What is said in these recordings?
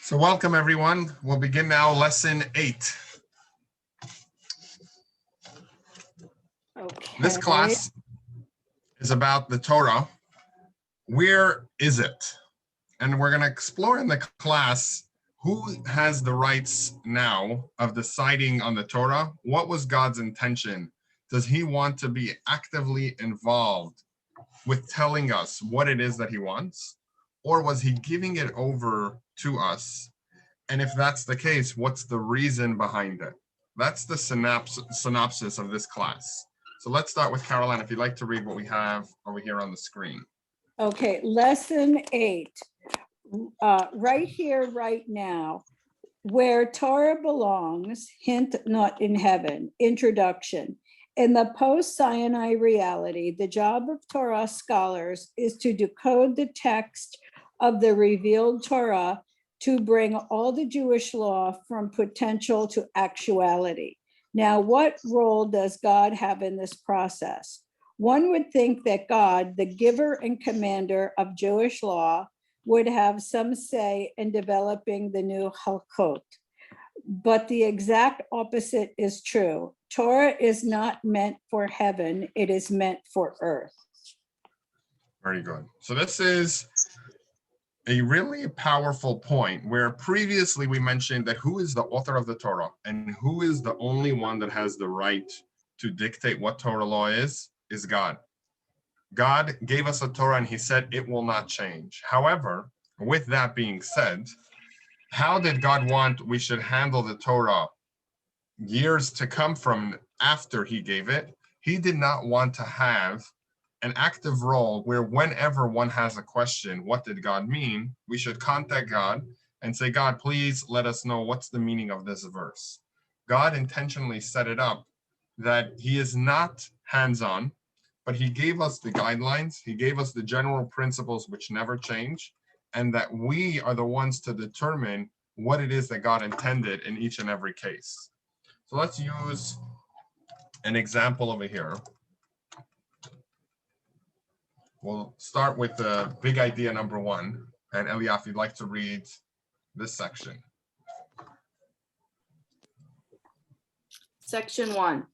So welcome everyone. We'll begin now lesson 8. Okay. This class is about the Torah. Where is it? And we're going to explore in the class who has the rights now of deciding on the Torah. What was God's intention? Does he want to be actively involved with telling us what it is that he wants? Or was he giving it over to us? And if that's the case, what's the reason behind it? That's the synopsis of this class. So let's start with Caroline, if you'd like to read what we have over here on the screen. Okay, lesson 8. Right here, right now, where Torah belongs, hint not in heaven, introduction. In the post-Sinai reality, the job of Torah scholars is to decode the text of the revealed Torah to bring all the Jewish law from potential to actuality. Now, what role does God have in this process? One would think that God, the giver and commander of Jewish law, would have some say in developing the new halachot. But the exact opposite is true. Torah is not meant for heaven, it is meant for earth. Very good. So this is a really powerful point where previously we mentioned that who is the author of the Torah and who is the only one that has the right to dictate what Torah law is God. God gave us a Torah and he said it will not change. However, with that being said, how did God want we should handle the Torah years to come from after he gave it? He did not want to have an active role where whenever one has a question, what did God mean? We should contact God and say, God, please let us know what's the meaning of this verse. God intentionally set it up that he is not hands-on, but he gave us the guidelines. He gave us the general principles which never change, and that we are the ones to determine what it is that God intended in each and every case. So let's use an example over here. We'll start with the big idea number 1. And Eliaf, if you'd like to read this section. Section 1.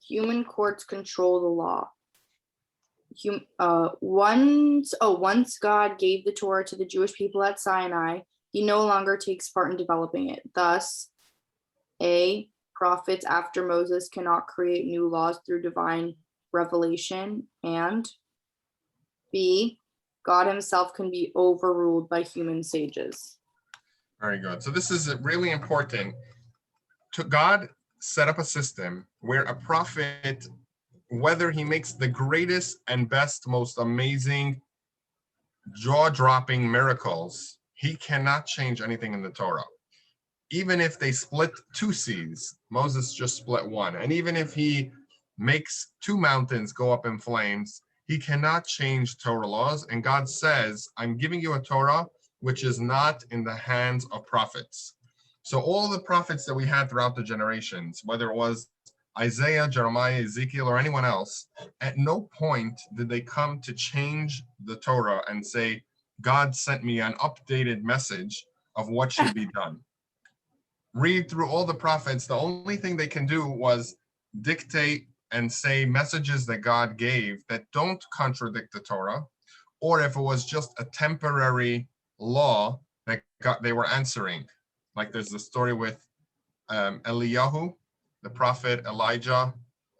Human courts control the law. Once God gave the Torah to the Jewish people at Sinai, he no longer takes part in developing it. Thus, A, prophets after Moses cannot create new laws through divine revelation, and B, God himself can be overruled by human sages. Very good. So this is really important. God set up a system where a prophet, whether he makes the greatest and best, most amazing, jaw-dropping miracles, he cannot change anything in the Torah. Even if they split 2 seas, Moses just split 1. And even if he makes 2 mountains go up in flames, he cannot change Torah laws. And God says, I'm giving you a Torah which is not in the hands of prophets. So all the prophets that we had throughout the generations, whether it was Isaiah, Jeremiah, Ezekiel, or anyone else, at no point did they come to change the Torah and say, God sent me an updated message of what should be done. Read through all the prophets, the only thing they can do was dictate and say messages that God gave that don't contradict the Torah, or if it was just a temporary law that they were answering. Like there's the story with Eliyahu, the prophet Elijah,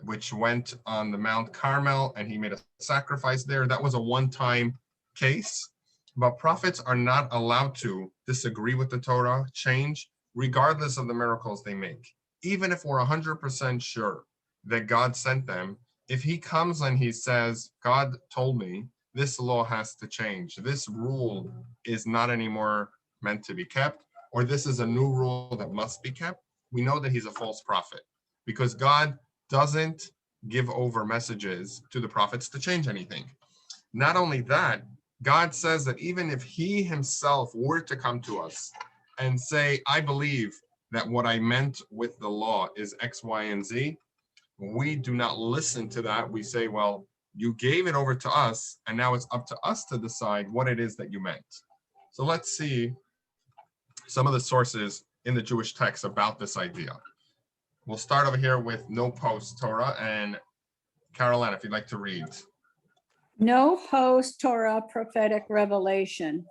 which went on the Mount Carmel and he made a sacrifice there. That was a one-time case, but prophets are not allowed to disagree with the Torah, change, regardless of the miracles they make. Even if we're 100% sure that God sent them, if he comes and he says, God told me this law has to change, this rule is not anymore meant to be kept, or this is a new rule that must be kept, we know that he's a false prophet, because God doesn't give over messages to the prophets to change anything. Not only that, God says that even if he himself were to come to us and say, I believe that what I meant with the law is X, Y, and Z, we do not listen to that. We say, well, you gave it over to us, and now it's up to us to decide what it is that you meant. So let's see some of the sources in the Jewish text about this idea. We'll start over here with No Post Torah, and Caroline, if you'd like to read. No post Torah prophetic revelation.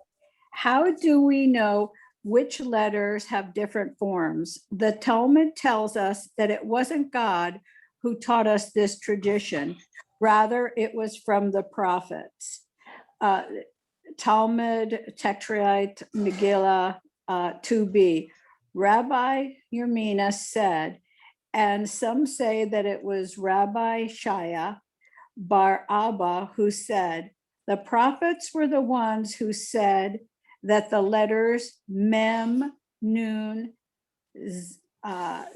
How do we know which letters have different forms? The Talmud tells us that it wasn't God who taught us this tradition. Rather, it was from the prophets. Talmud, Tetrite, Megillah, 2b. Rabbi Yermina said, and some say that it was Rabbi Shaya Bar Abba who said, the prophets were the ones who said that the letters Mem, Nun,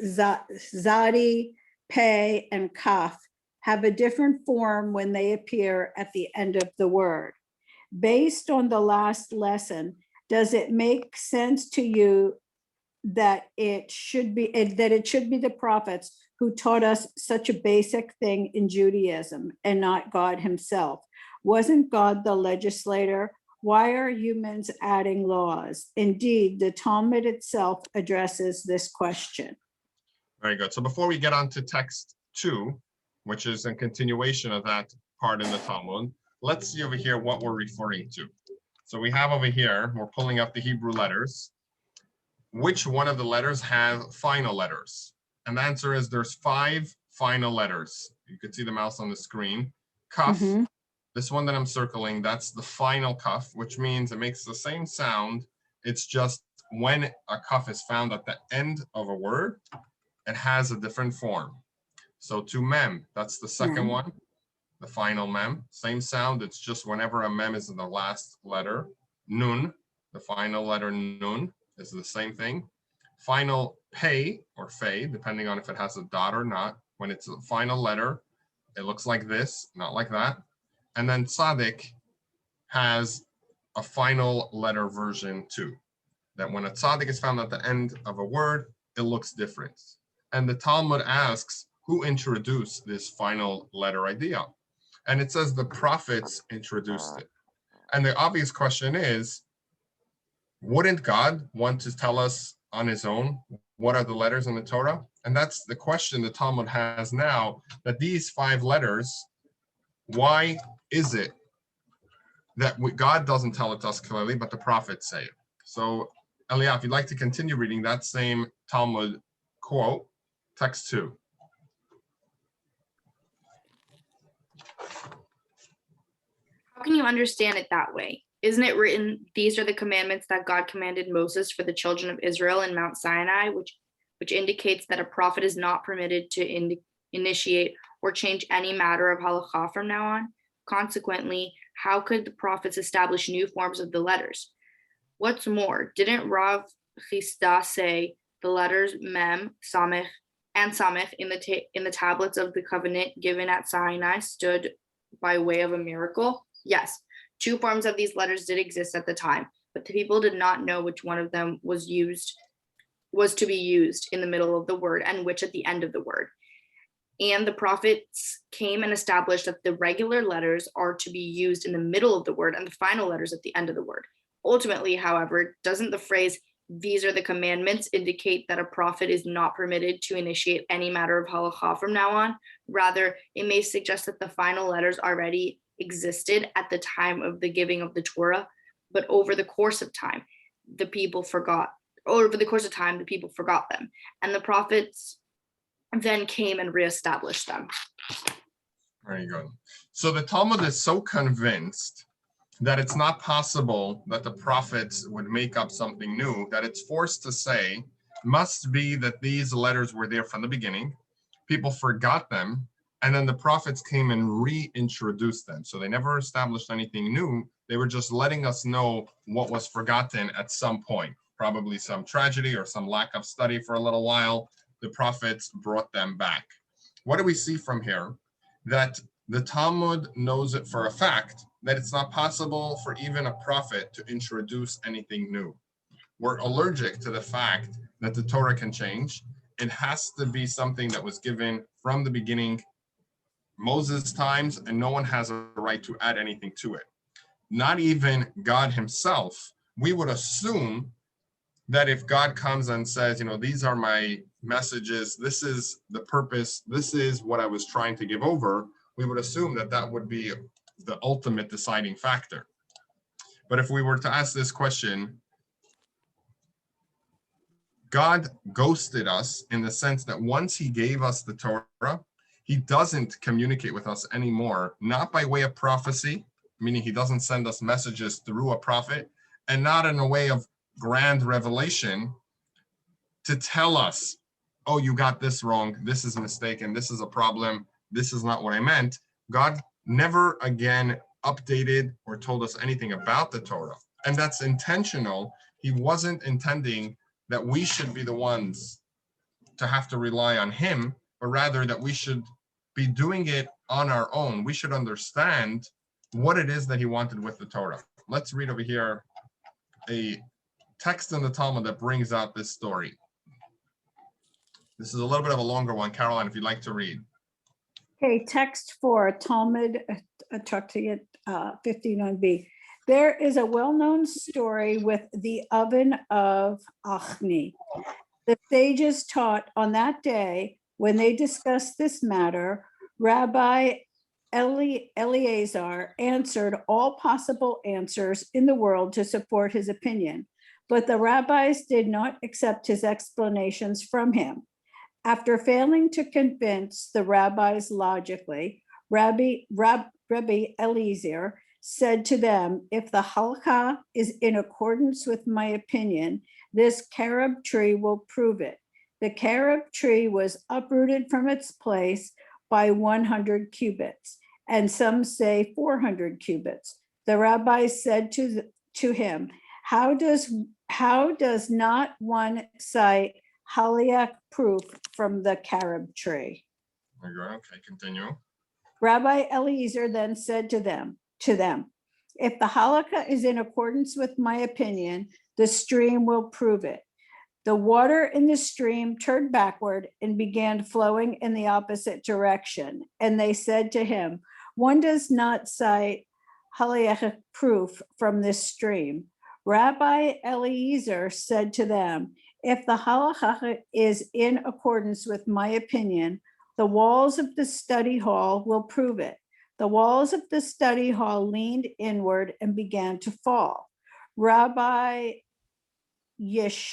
Zadi, Pei, and Kaf have a different form when they appear at the end of the word. Based on the last lesson, does it make sense to you that it should be the prophets who taught us such a basic thing in Judaism and not God himself? Wasn't God the legislator? Why are humans adding laws? Indeed, the Talmud itself addresses this question. Very good. So before we get on to text 2, which is a continuation of that part in the Talmud, let's see over here what we're referring to. So we have over here, we're pulling up the Hebrew letters. Which one of the letters have final letters? And the answer is there's 5 final letters. You can see the mouse on the screen. Kaf, this one that I'm circling, that's the final kaf, which means it makes the same sound. It's just when a kaf is found at the end of a word, it has a different form. So to mem, that's the second one, the final mem, same sound. It's just whenever a mem is in the last letter. Nun, the final letter nun, is the same thing. Final pei or fei, depending on if it has a dot or not. When it's the final letter, it looks like this, not like that. And then tzadik has a final letter version too. That when a tzadik is found at the end of a word, it looks different. And the Talmud asks, who introduced this final letter idea? And it says the prophets introduced it. And the obvious question is, wouldn't God want to tell us on his own what are the letters in the Torah? And that's the question the Talmud has now, that these 5 letters, why is it that God doesn't tell it to us clearly, but the prophets say it? So, Eliyahu, if you'd like to continue reading that same Talmud quote, text 2. How can you understand it that way? Isn't it written, these are the commandments that God commanded Moses for the children of Israel in Mount Sinai, which indicates that a prophet is not permitted to initiate or change any matter of halakha from now on? Consequently, how could the prophets establish new forms of the letters? What's more, didn't Rav Chisda say the letters Mem, Samech, and Samech in the tablets of the covenant given at Sinai stood by way of a miracle? Yes, 2 forms of these letters did exist at the time, but the people did not know which one of them was to be used in the middle of the word and which at the end of the word. And the prophets came and established that the regular letters are to be used in the middle of the word and the final letters at the end of the word. Ultimately, however, doesn't the phrase, these are the commandments, indicate that a prophet is not permitted to initiate any matter of halakha from now on? Rather, it may suggest that the final letters already existed at the time of the giving of the Torah, but over the course of time, the people forgot them, and the prophets then came and reestablished them. Very good. So the Talmud is so convinced that it's not possible that the prophets would make up something new, that it's forced to say, must be that these letters were there from the beginning, people forgot them, and then the prophets came and reintroduced them. So they never established anything new. They were just letting us know what was forgotten at some point, probably some tragedy or some lack of study for a little while. The prophets brought them back. What do we see from here? That the Talmud knows it for a fact that it's not possible for even a prophet to introduce anything new. We're allergic to the fact that the Torah can change. It has to be something that was given from the beginning, Moses' times, and no one has a right to add anything to it. Not even God himself. We would assume that if God comes and says, these are my messages, this is the purpose, this is what I was trying to give over, we would assume that that would be the ultimate deciding factor. But if we were to ask this question, God ghosted us in the sense that once he gave us the Torah, he doesn't communicate with us anymore, not by way of prophecy, meaning he doesn't send us messages through a prophet, and not in a way of grand revelation to tell us, oh, you got this wrong, this is mistaken, this is a problem, this is not what I meant. God never again updated or told us anything about the Torah. And that's intentional. He wasn't intending that we should be the ones to have to rely on him, but rather that we should be doing it on our own. We should understand what it is that he wanted with the Torah. Let's read over here a text in the Talmud that brings out this story. This is a little bit of a longer one. Caroline, if you'd like to read. Okay, text for Talmud, Tractate 59b. There is a well-known story with the oven of Achni. The sages taught on that day when they discussed this matter, Rabbi Eleazar answered all possible answers in the world to support his opinion, but the rabbis did not accept his explanations from him. After failing to convince the rabbis logically, Rabbi Eliezer said to them, if the halakha is in accordance with my opinion, this carob tree will prove it. The carob tree was uprooted from its place by 100 cubits, and some say 400 cubits. The rabbi said to him, how does not one cite haliach proof from the carob tree? Okay, continue. Rabbi Eliezer then said to them, if the halakha is in accordance with my opinion, the stream will prove it. The water in the stream turned backward and began flowing in the opposite direction. And they said to him, one does not cite haliach proof from this stream. Rabbi Eliezer said to them, if the halakha is in accordance with my opinion, the walls of the study hall will prove it. The walls of the study hall leaned inward and began to fall. Rabbi Yeshua,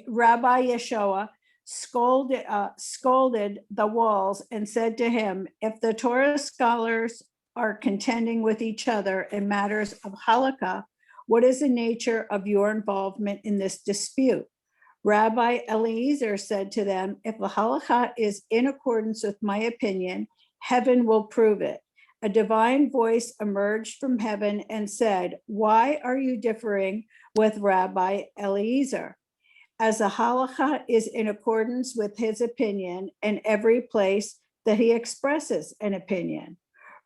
Rabbi Yeshua scolded the walls and said to him, if the Torah scholars are contending with each other in matters of halakha, what is the nature of your involvement in this dispute? Rabbi Eliezer said to them, if the halakha is in accordance with my opinion, heaven will prove it. A divine voice emerged from heaven and said, why are you differing with Rabbi Eliezer? As the halakha is in accordance with his opinion in every place that he expresses an opinion.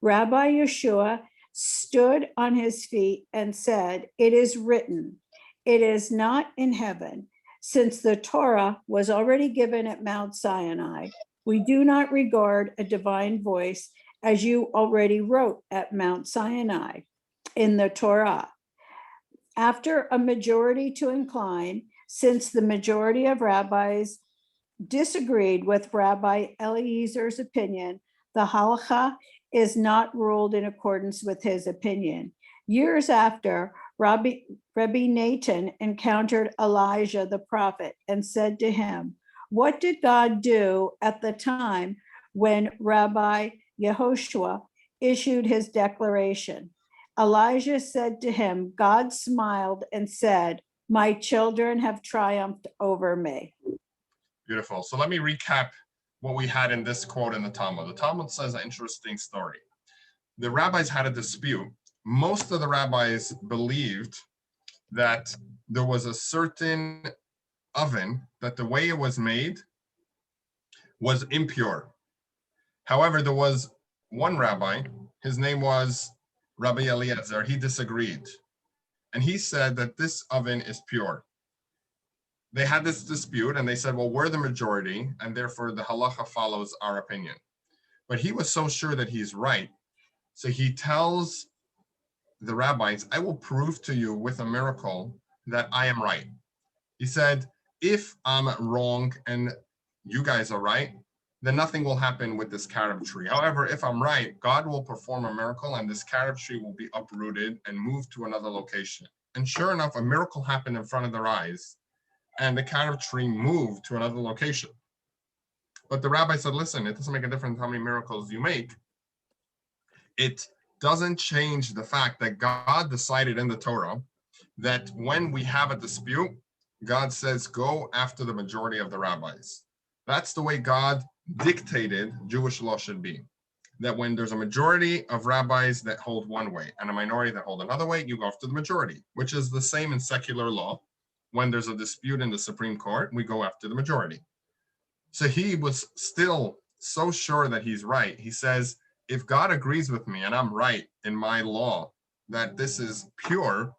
Rabbi Yeshua stood on his feet and said, it is written, it is not in heaven. Since the Torah was already given at Mount Sinai, we do not regard a divine voice as you already wrote at Mount Sinai in the Torah. After a majority to incline, since the majority of rabbis disagreed with Rabbi Eliezer's opinion, the halakha is not ruled in accordance with his opinion. Years after, Rabbi Nathan encountered Elijah the prophet and said to him, what did God do at the time when Rabbi Yehoshua issued his declaration? Elijah said to him, God smiled and said, my children have triumphed over me. Beautiful. So let me recap what we had in this quote in the Talmud. The Talmud says an interesting story. The rabbis had a dispute. Most of the rabbis believed that there was a certain oven that the way it was made was impure. However, there was one rabbi, his name was Rabbi Eliezer, he disagreed. And he said that this oven is pure. They had this dispute and they said, well, we're the majority and therefore the halacha follows our opinion. But he was so sure that he's right. So he tells the rabbis, I will prove to you with a miracle that I am right. He said, if I'm wrong and you guys are right, then nothing will happen with this carob tree. However, if I'm right, God will perform a miracle and this carob tree will be uprooted and moved to another location. And sure enough, a miracle happened in front of their eyes and the carob tree moved to another location. But the rabbi said, listen, it doesn't make a difference how many miracles you make. It doesn't change the fact that God decided in the Torah that when we have a dispute, God says, go after the majority of the rabbis. That's the way God dictated Jewish law should be. That when there's a majority of rabbis that hold one way and a minority that hold another way, you go after the majority, which is the same in secular law. When there's a dispute in the Supreme Court, we go after the majority. So he was still so sure that he's right. He says, if God agrees with me and I'm right in my law that this is pure,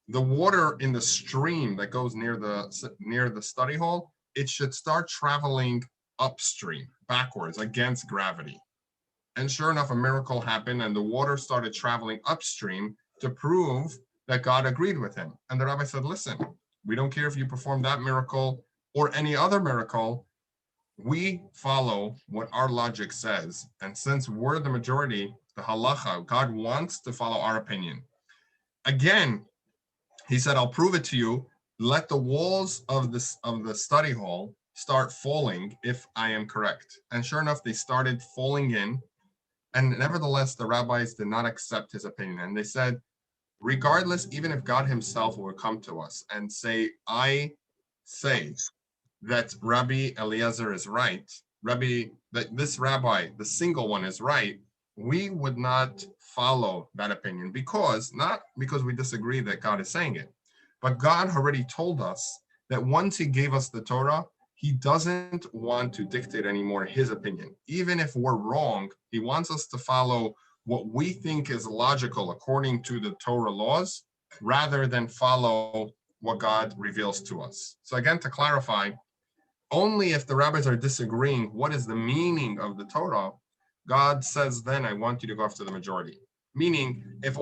the water in the stream that goes near the study hall, it should start traveling upstream, backwards, against gravity. And sure enough, a miracle happened and the water started traveling upstream to prove that God agreed with him. And the rabbi said, listen, we don't care if you perform that miracle or any other miracle. We follow what our logic says. And since we're the majority, the halacha, God wants to follow our opinion. Again, he said, I'll prove it to you. Let the walls of the study hall start falling if I am correct. And sure enough, they started falling in. And nevertheless, the rabbis did not accept his opinion. And they said, regardless, even if God himself will come to us and say, I say that Rabbi Eliezer is right, that this rabbi, the single one, is right, we would not follow that opinion not because we disagree that God is saying it, but God already told us that once he gave us the Torah, he doesn't want to dictate anymore his opinion. Even if we're wrong, he wants us to follow what we think is logical according to the Torah laws, rather than follow what God reveals to us. So again, to clarify, only if the rabbis are disagreeing what is the meaning of the Torah, God says, then I want you to go after the majority. Meaning, if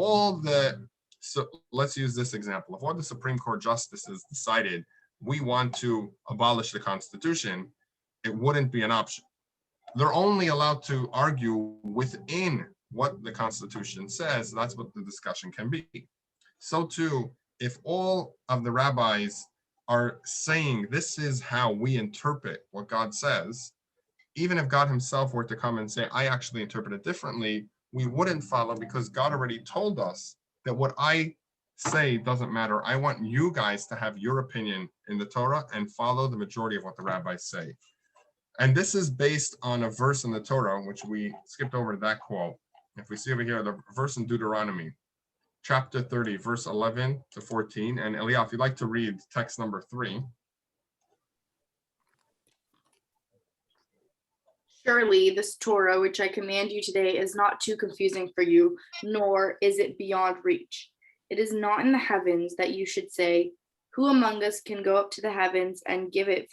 let's use this example. If all the Supreme Court justices decided we want to abolish the Constitution, it wouldn't be an option. They're only allowed to argue within what the Constitution says. That's what the discussion can be. So too, if all of the rabbis are saying this is how we interpret what God says, even if God himself were to come and say, I actually interpret it differently, we wouldn't follow, because God already told us that what I say doesn't matter. I want you guys to have your opinion in the Torah and follow the majority of what the rabbis say. And this is based on a verse in the Torah, which we skipped over that quote. If we see over here, the verse in Deuteronomy, chapter 30, verse 11 to 14. And Eliyahu, if you'd like to read text number 3. Surely this Torah, which I command you today, is not too confusing for you, nor is it beyond reach. It is not in the heavens that you should say, who among us can go up to the heavens and give it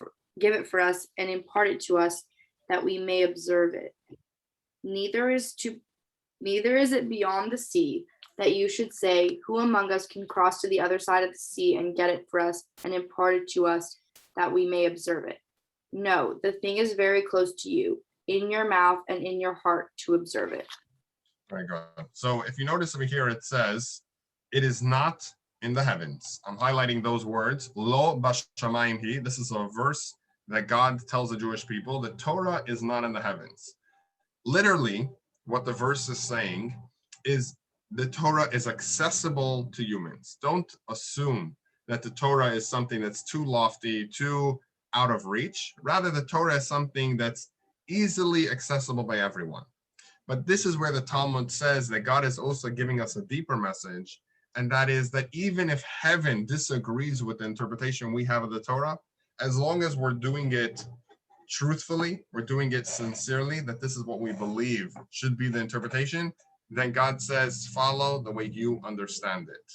for us and impart it to us, that we may observe it. Neither is it beyond the sea, that you should say, who among us can cross to the other side of the sea and get it for us and impart it to us, that we may observe it. No, the thing is very close to you, in your mouth and in your heart, to observe it. Very good. So if you notice over here, it says, it is not in the heavens. I'm highlighting those words. Lo bashamayim hi. This is a verse that God tells the Jewish people, the Torah is not in the heavens. Literally, what the verse is saying is the Torah is accessible to humans. Don't assume that the Torah is something that's too lofty, too out of reach. Rather, the Torah is something that's easily accessible by everyone. But this is where the Talmud says that God is also giving us a deeper message, and that is that even if heaven disagrees with the interpretation we have of the Torah, as long as we're doing it truthfully, we're doing it sincerely, that this is what we believe should be the interpretation, then God says, follow the way you understand it.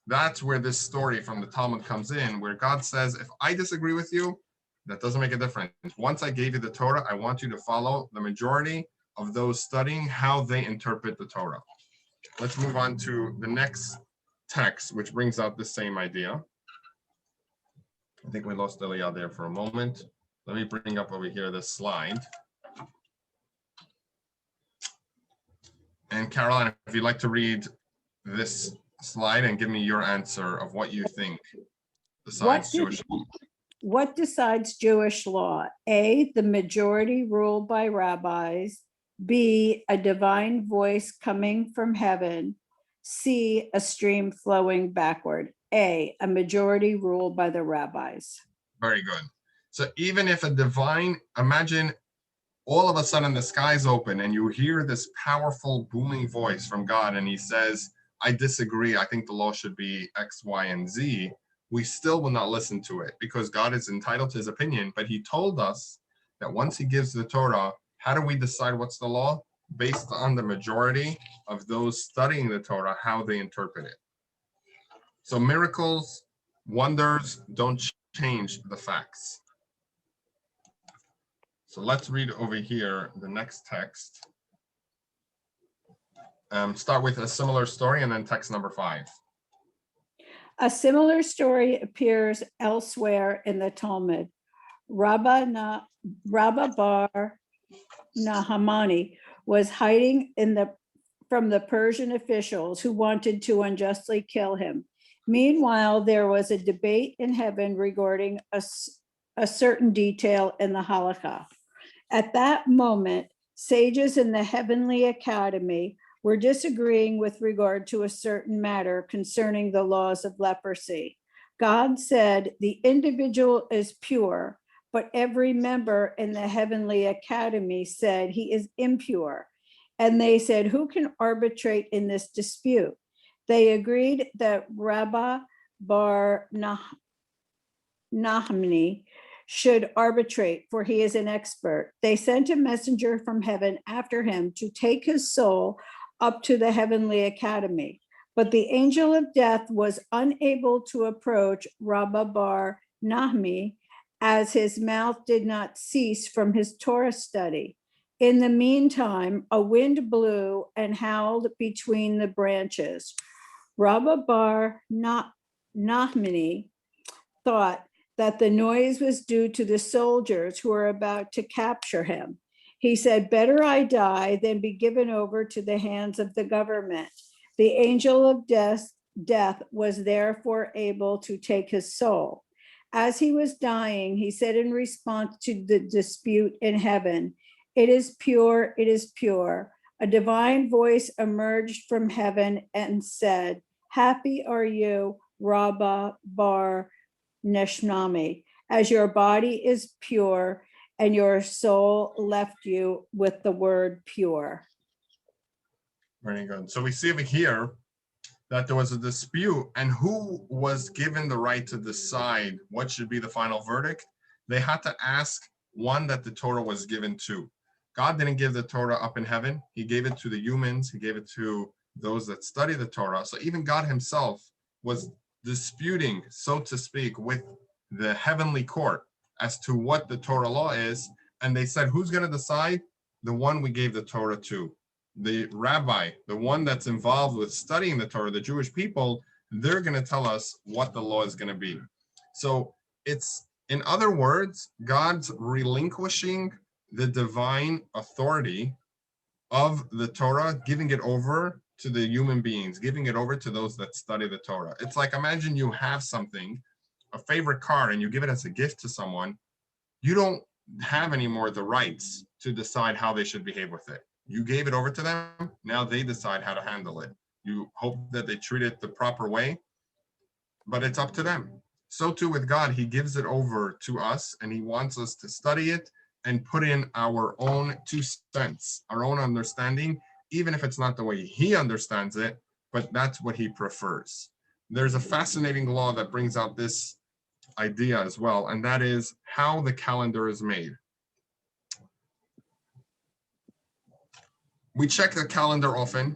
That's where this story from the Talmud comes in, where God says, if I disagree with you, that doesn't make a difference. Once I gave you the Torah, I want you to follow the majority of those studying how they interpret the Torah. let's move on to the next text, which brings out the same idea. I think we lost Elia there for a moment. Let me bring up over here this slide. And Caroline, if you'd like to read this slide and give me your answer of what you think decides Jewish law. What decides Jewish law? A, the majority ruled by rabbis. B, a divine voice coming from heaven. C, a stream flowing backward. A majority ruled by the rabbis. Very good. So even if a divine, imagine all of a sudden the skies open and you hear this powerful booming voice from God and he says, I disagree, I think the law should be X, Y, and Z, we still will not listen to it because God is entitled to his opinion, but he told us that once he gives the Torah, how do we decide what's the law? Based on the majority of those studying the Torah, how they interpret it. So miracles, wonders don't change the facts. So let's read over here the next text. Start with a similar story and then text number 5. A similar story appears elsewhere in the Talmud. Rabba bar Nahamani was hiding from the Persian officials who wanted to unjustly kill him. Meanwhile, there was a debate in heaven regarding a certain detail in the halakha. At that moment, sages in the heavenly academy were disagreeing with regard to a certain matter concerning the laws of leprosy. God said, the individual is pure, but every member in the heavenly academy said he is impure. And they said, who can arbitrate in this dispute? They agreed that Rabba bar Nahmani should arbitrate, for he is an expert. They sent a messenger from heaven after him to take his soul up to the heavenly academy. But the angel of death was unable to approach Rabba bar Nahmi, as his mouth did not cease from his Torah study. In the meantime, a wind blew and howled between the branches. Rabba bar Nahmani thought that the noise was due to the soldiers who were about to capture him. He said, better I die than be given over to the hands of the government. The angel of death was therefore able to take his soul. As he was dying, he said in response to the dispute in heaven, it is pure, it is pure. A divine voice emerged from heaven and said, happy are you, Rabba bar Neshnami, as your body is pure and your soul left you with the word pure. Very good. So we see over here that there was a dispute, and who was given the right to decide what should be the final verdict? They had to ask one that the Torah was given to. God didn't give the Torah up in heaven. He gave it to the humans. He gave it to those that study the Torah. So even God himself was disputing, so to speak, with the heavenly court as to what the Torah law is. And they said, who's going to decide? The one we gave the Torah to. The rabbi, the one that's involved with studying the Torah, the Jewish people, they're going to tell us what the law is going to be. So it's, in other words, God's relinquishing the divine authority of the Torah, giving it over to the human beings, giving it over to those that study the Torah. It's like, imagine you have something, a favorite car, and you give it as a gift to someone. You don't have anymore the rights to decide how they should behave with it. You gave it over to them. Now they decide how to handle it. You hope that they treat it the proper way, but it's up to them. So too with God, he gives it over to us and he wants us to study it and put in our own 2 cents, our own understanding, even if it's not the way he understands it, but that's what he prefers. There's a fascinating law that brings out this idea as well, and that is how the calendar is made. We check the calendar often,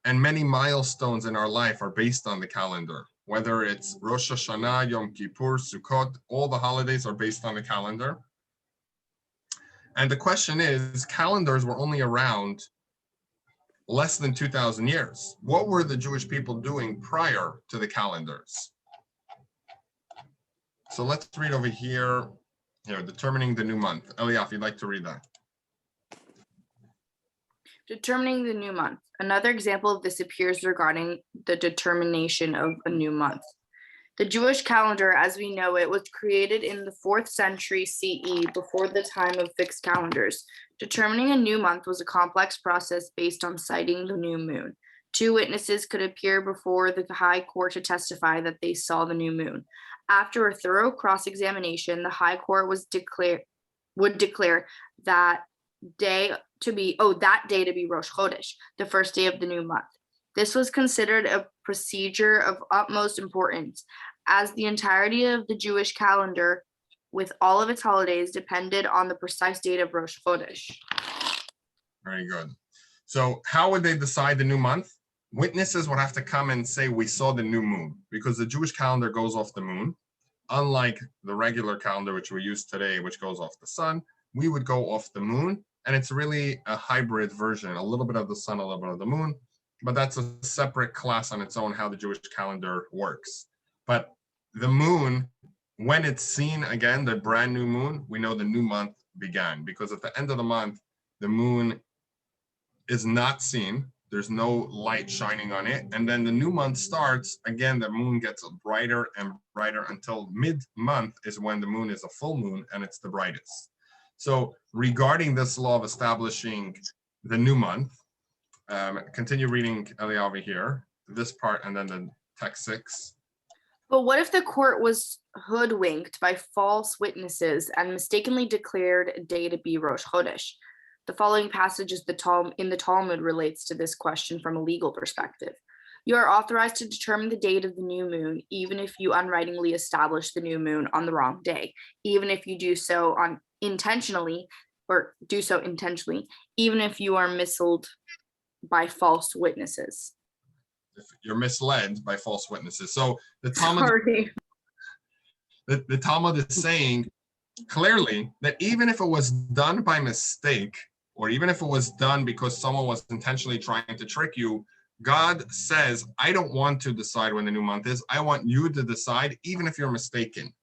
and many milestones in our life are based on the calendar. Whether it's Rosh Hashanah, Yom Kippur, Sukkot, all the holidays are based on the calendar. And the question is, calendars were only around less than 2,000 years. What were the Jewish people doing prior to the calendars? So let's read over here, determining the new month. Eliaf, you'd like to read that? Determining the new month. Another example of this appears regarding the determination of a new month. The Jewish calendar, as we know it, was created in the 4th century CE, before the time of fixed calendars. Determining a new month was a complex process based on citing the new moon. 2 witnesses could appear before the high court to testify that they saw the new moon. After a thorough cross-examination, the high court would declare that day to be Rosh Chodesh, the first day of the new month. This was considered a procedure of utmost importance, as the entirety of the Jewish calendar, with all of its holidays, depended on the precise date of Rosh Chodesh. Very good. So how would they decide the new month? Witnesses would have to come and say, we saw the new moon, because the Jewish calendar goes off the moon. Unlike the regular calendar, which we use today, which goes off the sun, we would go off the moon. And it's really a hybrid version, a little bit of the sun, a little bit of the moon. But that's a separate class on its own, how the Jewish calendar works. But the moon, when it's seen again, the brand new moon, we know the new month began, because at the end of the month, the moon is not seen. There's no light shining on it. And then the new month starts. Again, the moon gets brighter and brighter until mid-month is when the moon is a full moon and it's the brightest. So regarding this law of establishing the new month, continue reading Eliyahu here, this part, and then the text 6. But what if the court was hoodwinked by false witnesses and mistakenly declared a day to be Rosh Chodesh? The following passage in the Talmud relates to this question from a legal perspective. You are authorized to determine the date of the new moon, even if you unwittingly establish the new moon on the wrong day, even if you do so intentionally, even if you are misled by false witnesses. If you're misled by false witnesses. So the Talmud, the Talmud is saying clearly that even if it was done by mistake, or even if it was done because someone was intentionally trying to trick you, God says, I don't want to decide when the new month is. I want you to decide, even if you're mistaken.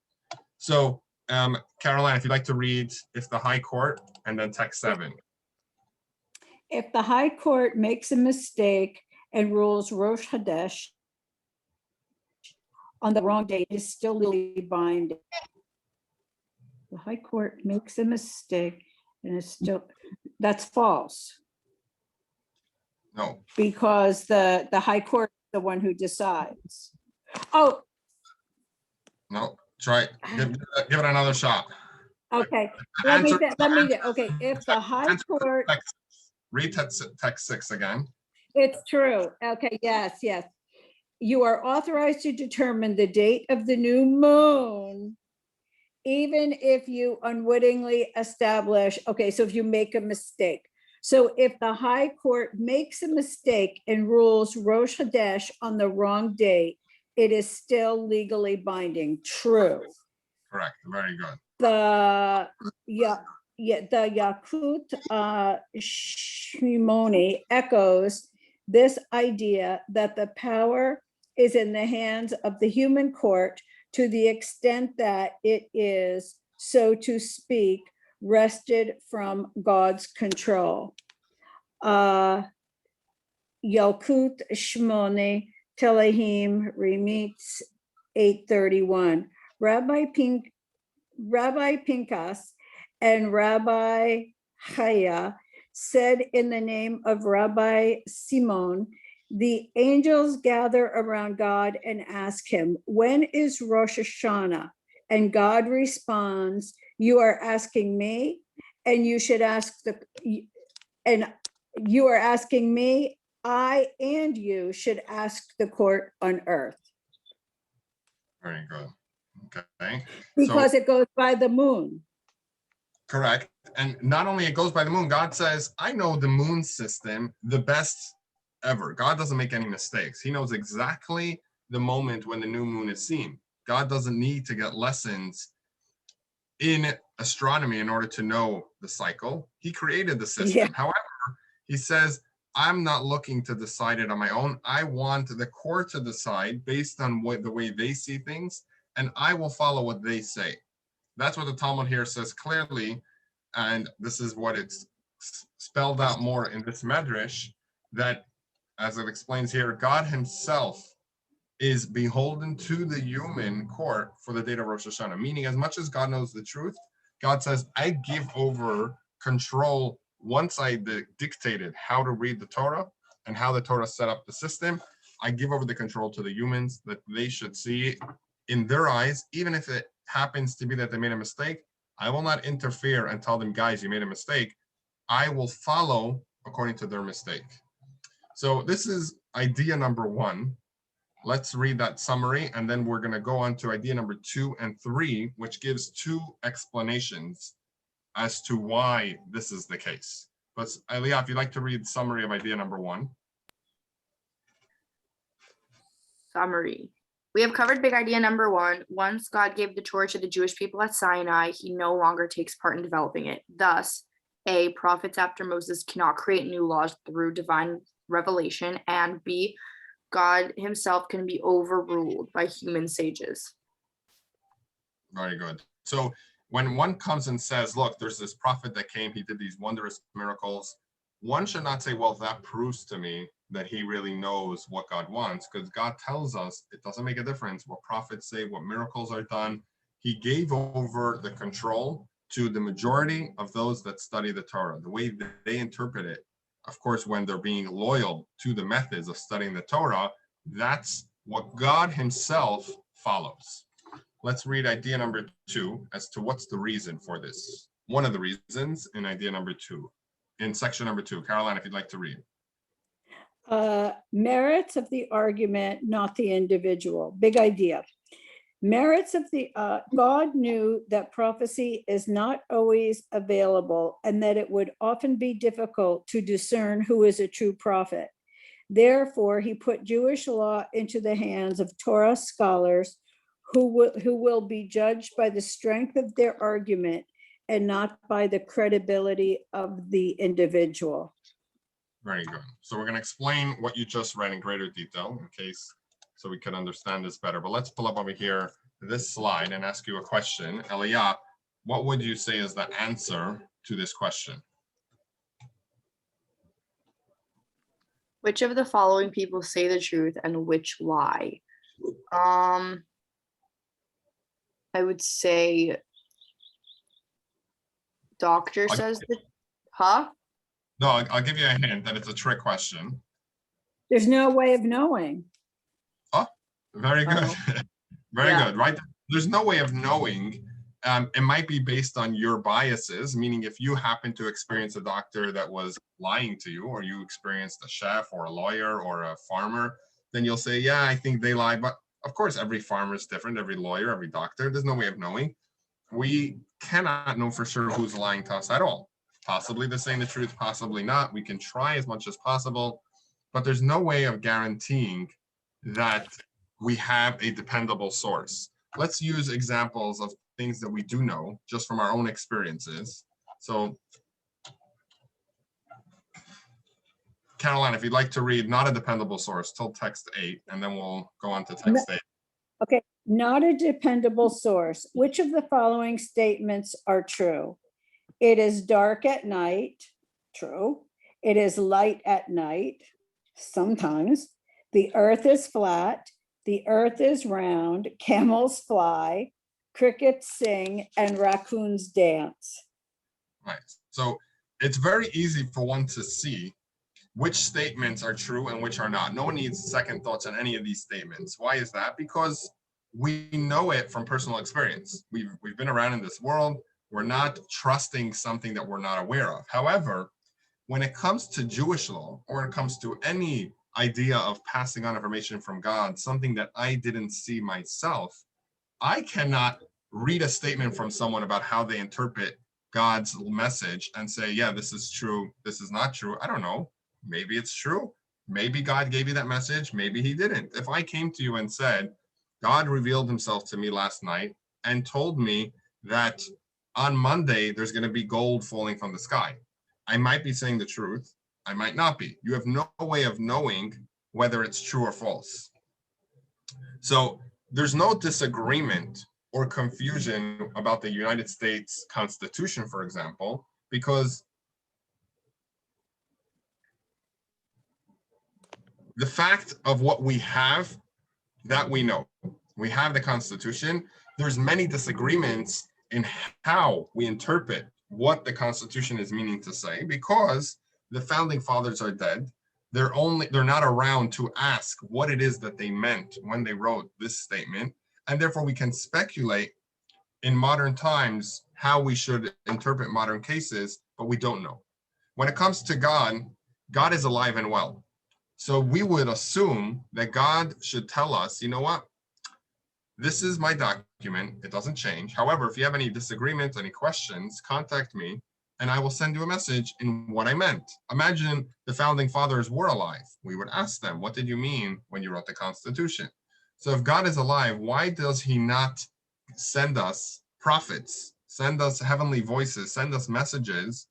So, Caroline, if you'd like to read if the high court, and then text 7. If the high court makes a mistake and rules Rosh Chodesh on the wrong day, it is still legally binding. The high court makes a mistake and it's still, that's false. No. Because the high court is the one who decides. Oh. No, try, give it another shot. Okay, okay, if the high court. Read text 6 again. It's true. Okay, yes. You are authorized to determine the date of the new moon, even if you unwittingly establish, okay, so if you make a mistake. So if the high court makes a mistake and rules Rosh Chodesh on the wrong date, it is still legally binding. True. Correct. Very good. The Yakut Shimoni echoes this idea that the power is in the hands of the human court to the extent that it is, so to speak, wrested from God's control. Yalkut Shmone Telehim Remitz 831. Rabbi Pinchas and Rabbi Chaya said in the name of Rabbi Simon, the angels gather around God and ask him, when is Rosh Hashanah? And God responds, you are asking me, and you should ask you are asking me, I and you should ask the court on earth. Very good. Okay. Because it goes by the moon. Correct. And not only it goes by the moon, God says, I know the moon system the best ever. God doesn't make any mistakes. He knows exactly the moment when the new moon is seen. God doesn't need to get lessons in astronomy in order to know the cycle. He created the system. Yeah. However, he says, I'm not looking to decide it on my own. I want the court to decide based on the way they see things, and I will follow what they say. That's what the Talmud here says clearly, and this is what it's spelled out more in this medrash, that, as it explains here, God himself is beholden to the human court for the date of Rosh Hashanah, meaning as much as God knows the truth, God says, I give over control. Once I dictated how to read the Torah and how the Torah set up the system, I give over the control to the humans, that they should see in their eyes, even if it happens to be that they made a mistake. I will not interfere and tell them, guys, you made a mistake. I will follow according to their mistake. So this is idea number one. Let's read that summary, and then we're going to go on to idea number 2 and 3, which gives 2 explanations as to why this is the case. But Aliyah, if you'd like to read the summary of idea number 1. Summary. We have covered big idea number 1. Once God gave the Torah to the Jewish people at Sinai, he no longer takes part in developing it. Thus, A, prophets after Moses cannot create new laws through divine revelation, and B, God himself can be overruled by human sages. Very good. So when one comes and says, look, there's this prophet that came, he did these wondrous miracles, one should not say, well, that proves to me that he really knows what God wants, because God tells us it doesn't make a difference what prophets say, what miracles are done. He gave over the control to the majority of those that study the Torah, the way they interpret it. Of course, when they're being loyal to the methods of studying the Torah, that's what God himself follows. Let's read idea number 2 as to what's the reason for this. One of the reasons in idea number 2, in section number 2. Caroline, if you'd like to read. Merits of the argument, not the individual. Big idea. Merits of the, God knew that prophecy is not always available and that it would often be difficult to discern who is a true prophet. Therefore, he put Jewish law into the hands of Torah scholars who will be judged by the strength of their argument and not by the credibility of the individual. Very good. So we're going to explain what you just read in greater detail in case so we can understand this better. But let's pull up over here this slide and ask you a question. Aliyah, what would you say is the answer to this question? Which of the following people say the truth and which lie? I would say doctor says that, huh? No, I'll give you a hint that it's a trick question. There's no way of knowing. Oh, very good. Very good, right? There's no way of knowing. It might be based on your biases, meaning if you happen to experience a doctor that was lying to you, or you experienced a chef or a lawyer or a farmer, then you'll say, yeah, I think they lied. But of course, every farmer is different, every lawyer, every doctor. There's no way of knowing. We cannot know for sure who's lying to us at all. Possibly they're saying the truth, possibly not. We can try as much as possible, but there's no way of guaranteeing that we have a dependable source. Let's use examples of things that we do know just from our own experiences. So, Caroline, if you'd like to read not a dependable source till text 8, and then we'll go on to text 8. Okay, not a dependable source. Which of the following statements are true? It is dark at night, true. It is light at night, sometimes. The earth is flat, the earth is round, camels fly, crickets sing, and raccoons dance. Right, so it's very easy for one to see which statements are true and which are not. No one needs second thoughts on any of these statements. Why is that? Because we know it from personal experience. We've been around in this world. We're not trusting something that we're not aware of. However, when it comes to Jewish law, or it comes to any idea of passing on information from God, something that I didn't see myself, I cannot read a statement from someone about how they interpret God's message and say, yeah, this is true, this is not true. I don't know. Maybe it's true. Maybe God gave you that message. Maybe he didn't. If I came to you and said, God revealed himself to me last night and told me that on Monday, there's going to be gold falling from the sky, I might be saying the truth, I might not be. You have no way of knowing whether it's true or false. So there's no disagreement or confusion about the United States Constitution, for example, because the fact of what we have, that we know. We have the Constitution. There's many disagreements in how we interpret what the Constitution is meaning to say, because the founding fathers are dead. They're not around to ask what it is that they meant when they wrote this statement. And therefore we can speculate in modern times how we should interpret modern cases, but we don't know. When it comes to God, God is alive and well. So we would assume that God should tell us, you know what? This is my document. It doesn't change. However, if you have any disagreements, any questions, contact me and I will send you a message in what I meant. Imagine the founding fathers were alive. We would ask them, what did you mean when you wrote the Constitution? So if God is alive, why does he not send us prophets, send us heavenly voices, send us messages,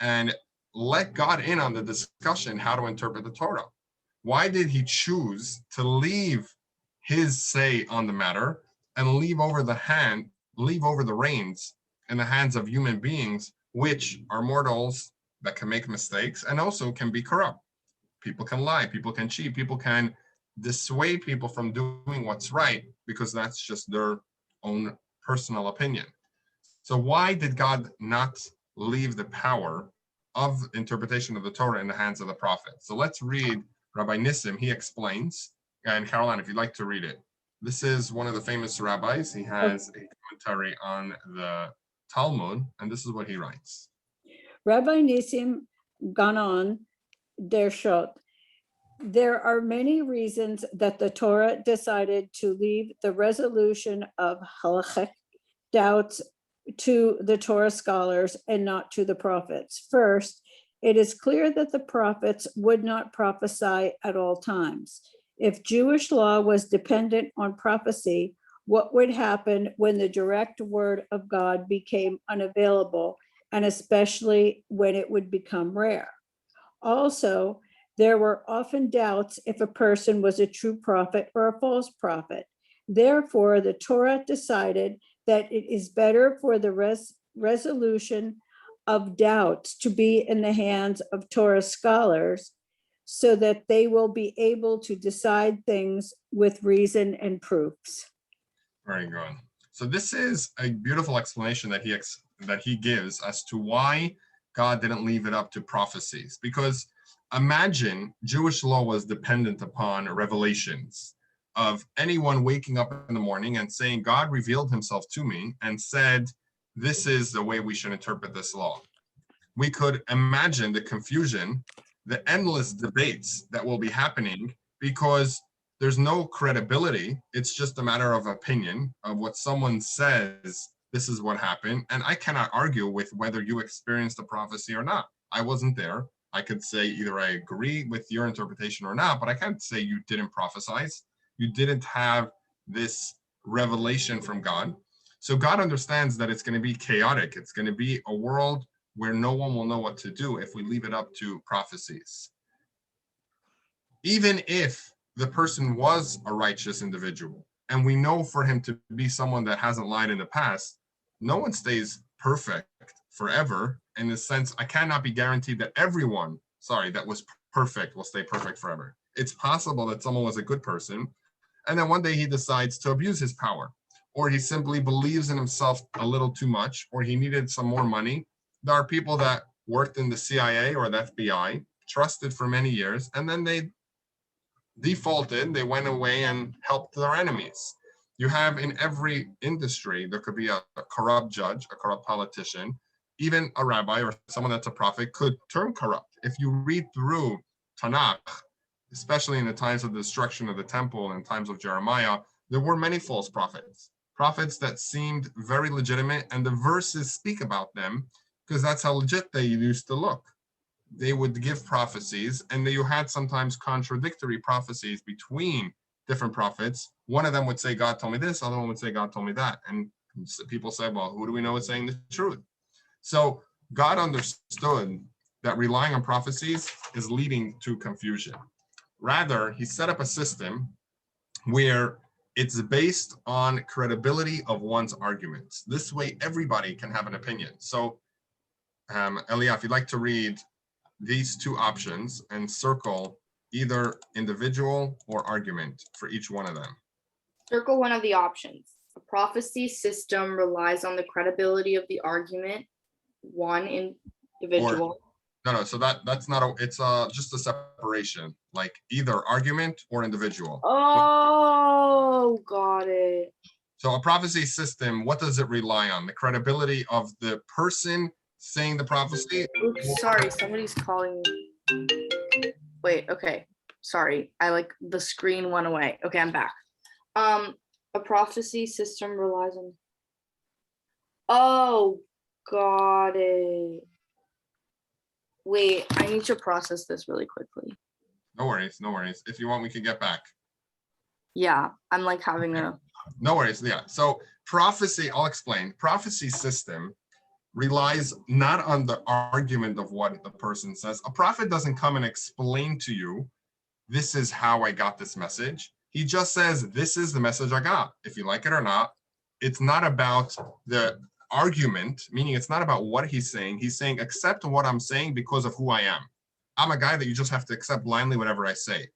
and let God in on the discussion how to interpret the Torah? Why did he choose to leave his say on the matter and leave over the reins in the hands of human beings, which are mortals that can make mistakes and also can be corrupt? People can lie, people can cheat, people can dissuade people from doing what's right because that's just their own personal opinion. So why did God not leave the power of interpretation of the Torah in the hands of the prophet? So let's read Rabbi Nissim. He explains, and Caroline, if you'd like to read it. This is one of the famous rabbis. He has a commentary on the Talmud, and this is what he writes. Rabbi Nissim Ganon Dershot. There are many reasons that the Torah decided to leave the resolution of halachic doubts to the Torah scholars and not to the prophets. First, it is clear that the prophets would not prophesy at all times. If Jewish law was dependent on prophecy, what would happen when the direct word of God became unavailable, and especially when it would become rare? Also, there were often doubts if a person was a true prophet or a false prophet. Therefore, the Torah decided that it is better for the resolution of doubts to be in the hands of Torah scholars so that they will be able to decide things with reason and proofs. Very good. So this is a beautiful explanation that he gives as to why God didn't leave it up to prophecies. Because imagine Jewish law was dependent upon revelations of anyone waking up in the morning and saying, God revealed himself to me and said, this is the way we should interpret this law. We could imagine the confusion, the endless debates that will be happening because there's no credibility. It's just a matter of opinion of what someone says. This is what happened. And I cannot argue with whether you experienced the prophecy or not. I wasn't there. I could say either I agree with your interpretation or not, but I can't say you didn't prophesize. You didn't have this revelation from God. So God understands that it's going to be chaotic. It's going to be a world where no one will know what to do if we leave it up to prophecies. Even if the person was a righteous individual, and we know for him to be someone that hasn't lied in the past, no one stays perfect forever. In the sense, I cannot be guaranteed that everyone, that was perfect will stay perfect forever. It's possible that someone was a good person, and then one day he decides to abuse his power, or he simply believes in himself a little too much, or he needed some more money. There are people that worked in the CIA or the FBI, trusted for many years, and then they defaulted, they went away and helped their enemies. You have in every industry, there could be a corrupt judge, a corrupt politician, even a rabbi or someone that's a prophet could turn corrupt. If you read through Tanakh, especially in the times of the destruction of the temple and times of Jeremiah, there were many false prophets that seemed very legitimate, and the verses speak about them because that's how legit they used to look. They would give prophecies, and you had sometimes contradictory prophecies between different prophets. One of them would say, God told me this, other one would say, God told me that. And people say, well, who do we know is saying the truth? So God understood that relying on prophecies is leading to confusion. Rather, he set up a system where it's based on credibility of one's arguments. This way, everybody can have an opinion. So, Elia, if you'd like to read these two options and circle either individual or argument for each one of them. Circle one of the options. A prophecy system relies on the credibility of the argument, one individual. No, so that's not a, it's just a separation, like either argument or individual. Oh, got it. So a prophecy system, what does it rely on? The credibility of the person saying the prophecy? Oops, sorry, somebody's calling me. Wait, okay. Sorry, the screen went away. Okay, I'm back. A prophecy system relies on. Oh, got it. Wait, I need to process this really quickly. No worries. If you want, we can get back. Yeah, I'm like having a. No worries, yeah. So prophecy, I'll explain. Prophecy system relies not on the argument of what the person says. A prophet doesn't come and explain to you, this is how I got this message. He just says, this is the message I got. If you like it or not, it's not about the argument, meaning it's not about what he's saying. He's saying, accept what I'm saying because of who I am. I'm a guy that you just have to accept blindly whatever I say.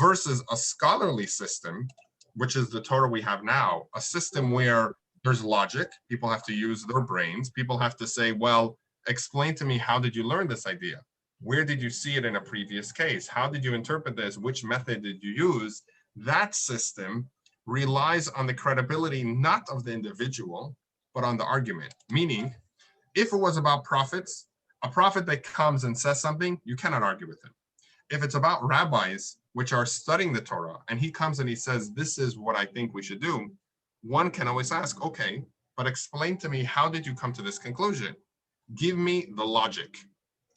Versus a scholarly system, which is the Torah we have now, a system where there's logic, people have to use their brains, people have to say, well, explain to me, how did you learn this idea? Where did you see it in a previous case? How did you interpret this? Which method did you use? That system relies on the credibility not of the individual, but on the argument. Meaning, if it was about prophets, a prophet that comes and says something, you cannot argue with him. If it's about rabbis, which are studying the Torah, and he comes and he says, this is what I think we should do, one can always ask, okay, but explain to me, how did you come to this conclusion? Give me the logic.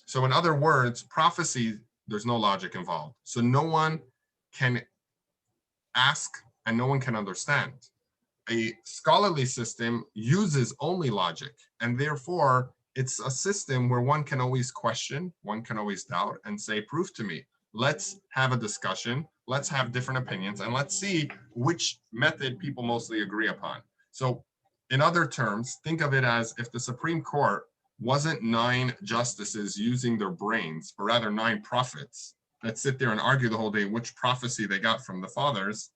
So in other words, prophecy, there's no logic involved. So no one can ask and no one can understand. A scholarly system uses only logic, and therefore it's a system where one can always question, one can always doubt and say, prove to me. Let's have a discussion, let's have different opinions, and let's see which method people mostly agree upon. So in other terms, think of it as if the Supreme Court wasn't 9 justices using their brains, but rather 9 prophets that sit there and argue the whole day which prophecy they got from the fathers,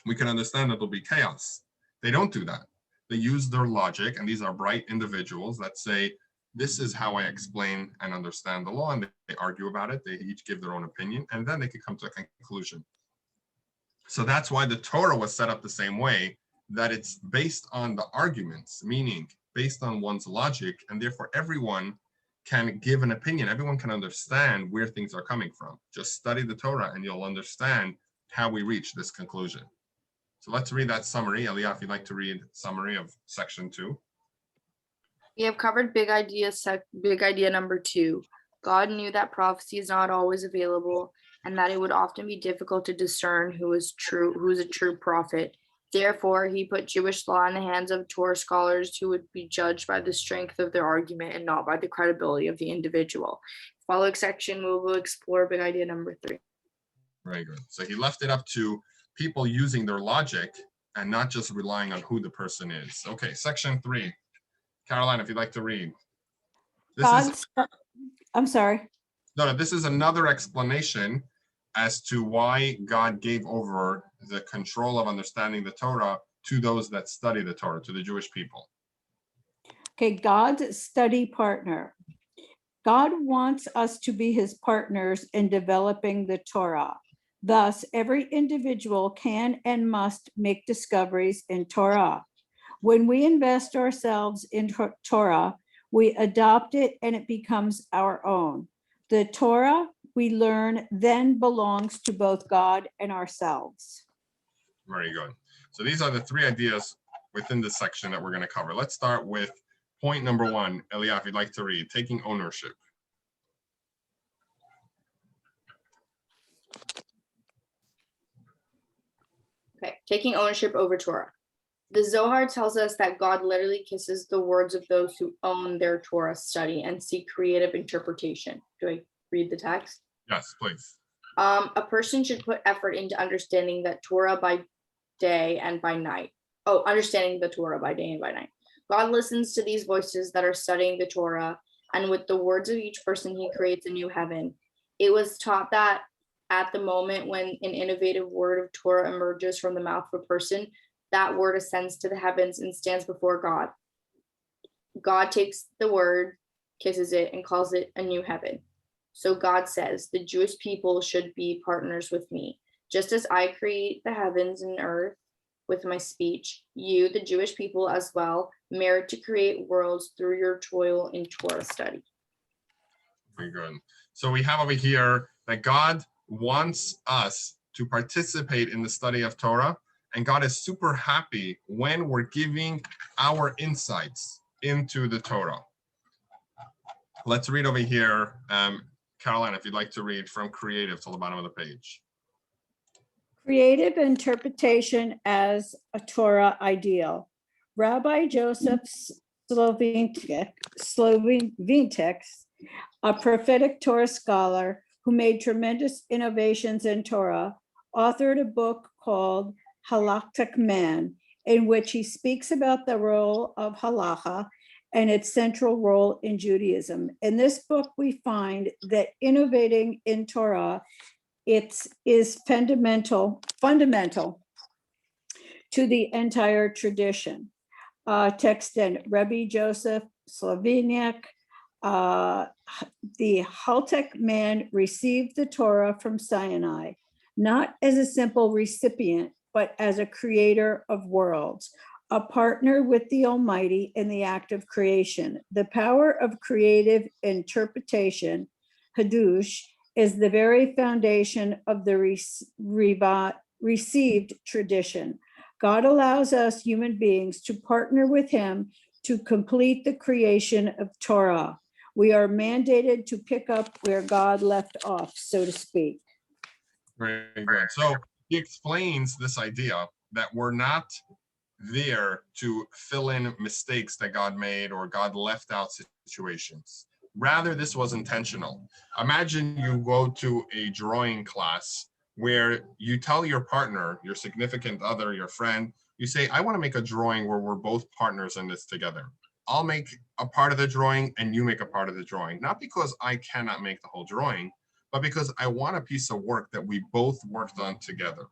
we can understand that there'll be chaos. They don't do that. They use their logic, and these are bright individuals that say, this is how I explain and understand the law, and they argue about it. They each give their own opinion, and then they can come to a conclusion. So that's why the Torah was set up the same way, that it's based on the arguments, meaning based on one's logic, and therefore everyone can give an opinion. Everyone can understand where things are coming from. Just study the Torah and you'll understand how we reach this conclusion. So let's read that summary. Elia, if you'd like to read summary of section 2. We have covered big idea number 2. God knew that prophecy is not always available and that it would often be difficult to discern who is a true prophet. Therefore, he put Jewish law in the hands of Torah scholars who would be judged by the strength of their argument and not by the credibility of the individual. Following section, we will explore big idea number 3. Very good. So he left it up to people using their logic and not just relying on who the person is. Okay, section 3. Caroline, if you'd like to read. I'm sorry. No, this is another explanation as to why God gave over the control of understanding the Torah to those that study the Torah, to the Jewish people. Okay, God's study partner. God wants us to be his partners in developing the Torah. Thus, every individual can and must make discoveries in Torah. When we invest ourselves in Torah, we adopt it and it becomes our own. The Torah we learn then belongs to both God and ourselves. Very good. So these are the 3 ideas within this section that we're going to cover. Let's start with point number 1. Elia, if you'd like to read, taking ownership. Okay, taking ownership over Torah. The Zohar tells us that God literally kisses the words of those who own their Torah study and seek creative interpretation. Do I read the text? Yes, please. A person should put effort into understanding that Torah by day and by night. Oh, understanding the Torah by day and by night. God listens to these voices that are studying the Torah, and with the words of each person, he creates a new heaven. It was taught that at the moment when an innovative word of Torah emerges from the mouth of a person, that word ascends to the heavens and stands before God. God takes the word, kisses it, and calls it a new heaven. So God says, the Jewish people should be partners with me. Just as I create the heavens and earth with my speech, you, the Jewish people as well, merit to create worlds through your toil in Torah study. Very good. So we have over here that God wants us to participate in the study of Torah, and God is super happy when we're giving our insights into the Torah. Let's read over here. Caroline, if you'd like to read from creative to the bottom of the page. Creative interpretation as a Torah ideal. Rabbi Joseph Sloventik, a prophetic Torah scholar who made tremendous innovations in Torah, authored a book called Halakhic Man, in which he speaks about the role of halacha and its central role in Judaism. In this book, we find that innovating in Torah is fundamental to the entire tradition. Text in Rabbi Joseph Sloveniak, the Halakhic Man received the Torah from Sinai, not as a simple recipient, but as a creator of worlds, a partner with the Almighty in the act of creation. The power of creative interpretation, Hadush, is the very foundation of the received tradition. God allows us human beings to partner with him to complete the creation of Torah. We are mandated to pick up where God left off, so to speak. Very good. So he explains this idea that we're not there to fill in mistakes that God made or God left out situations. Rather, this was intentional. Imagine you go to a drawing class where you tell your partner, your significant other, your friend, you say, I want to make a drawing where we're both partners in this together. I'll make a part of the drawing and you make a part of the drawing. Not because I cannot make the whole drawing, but because I want a piece of work that we both worked on together.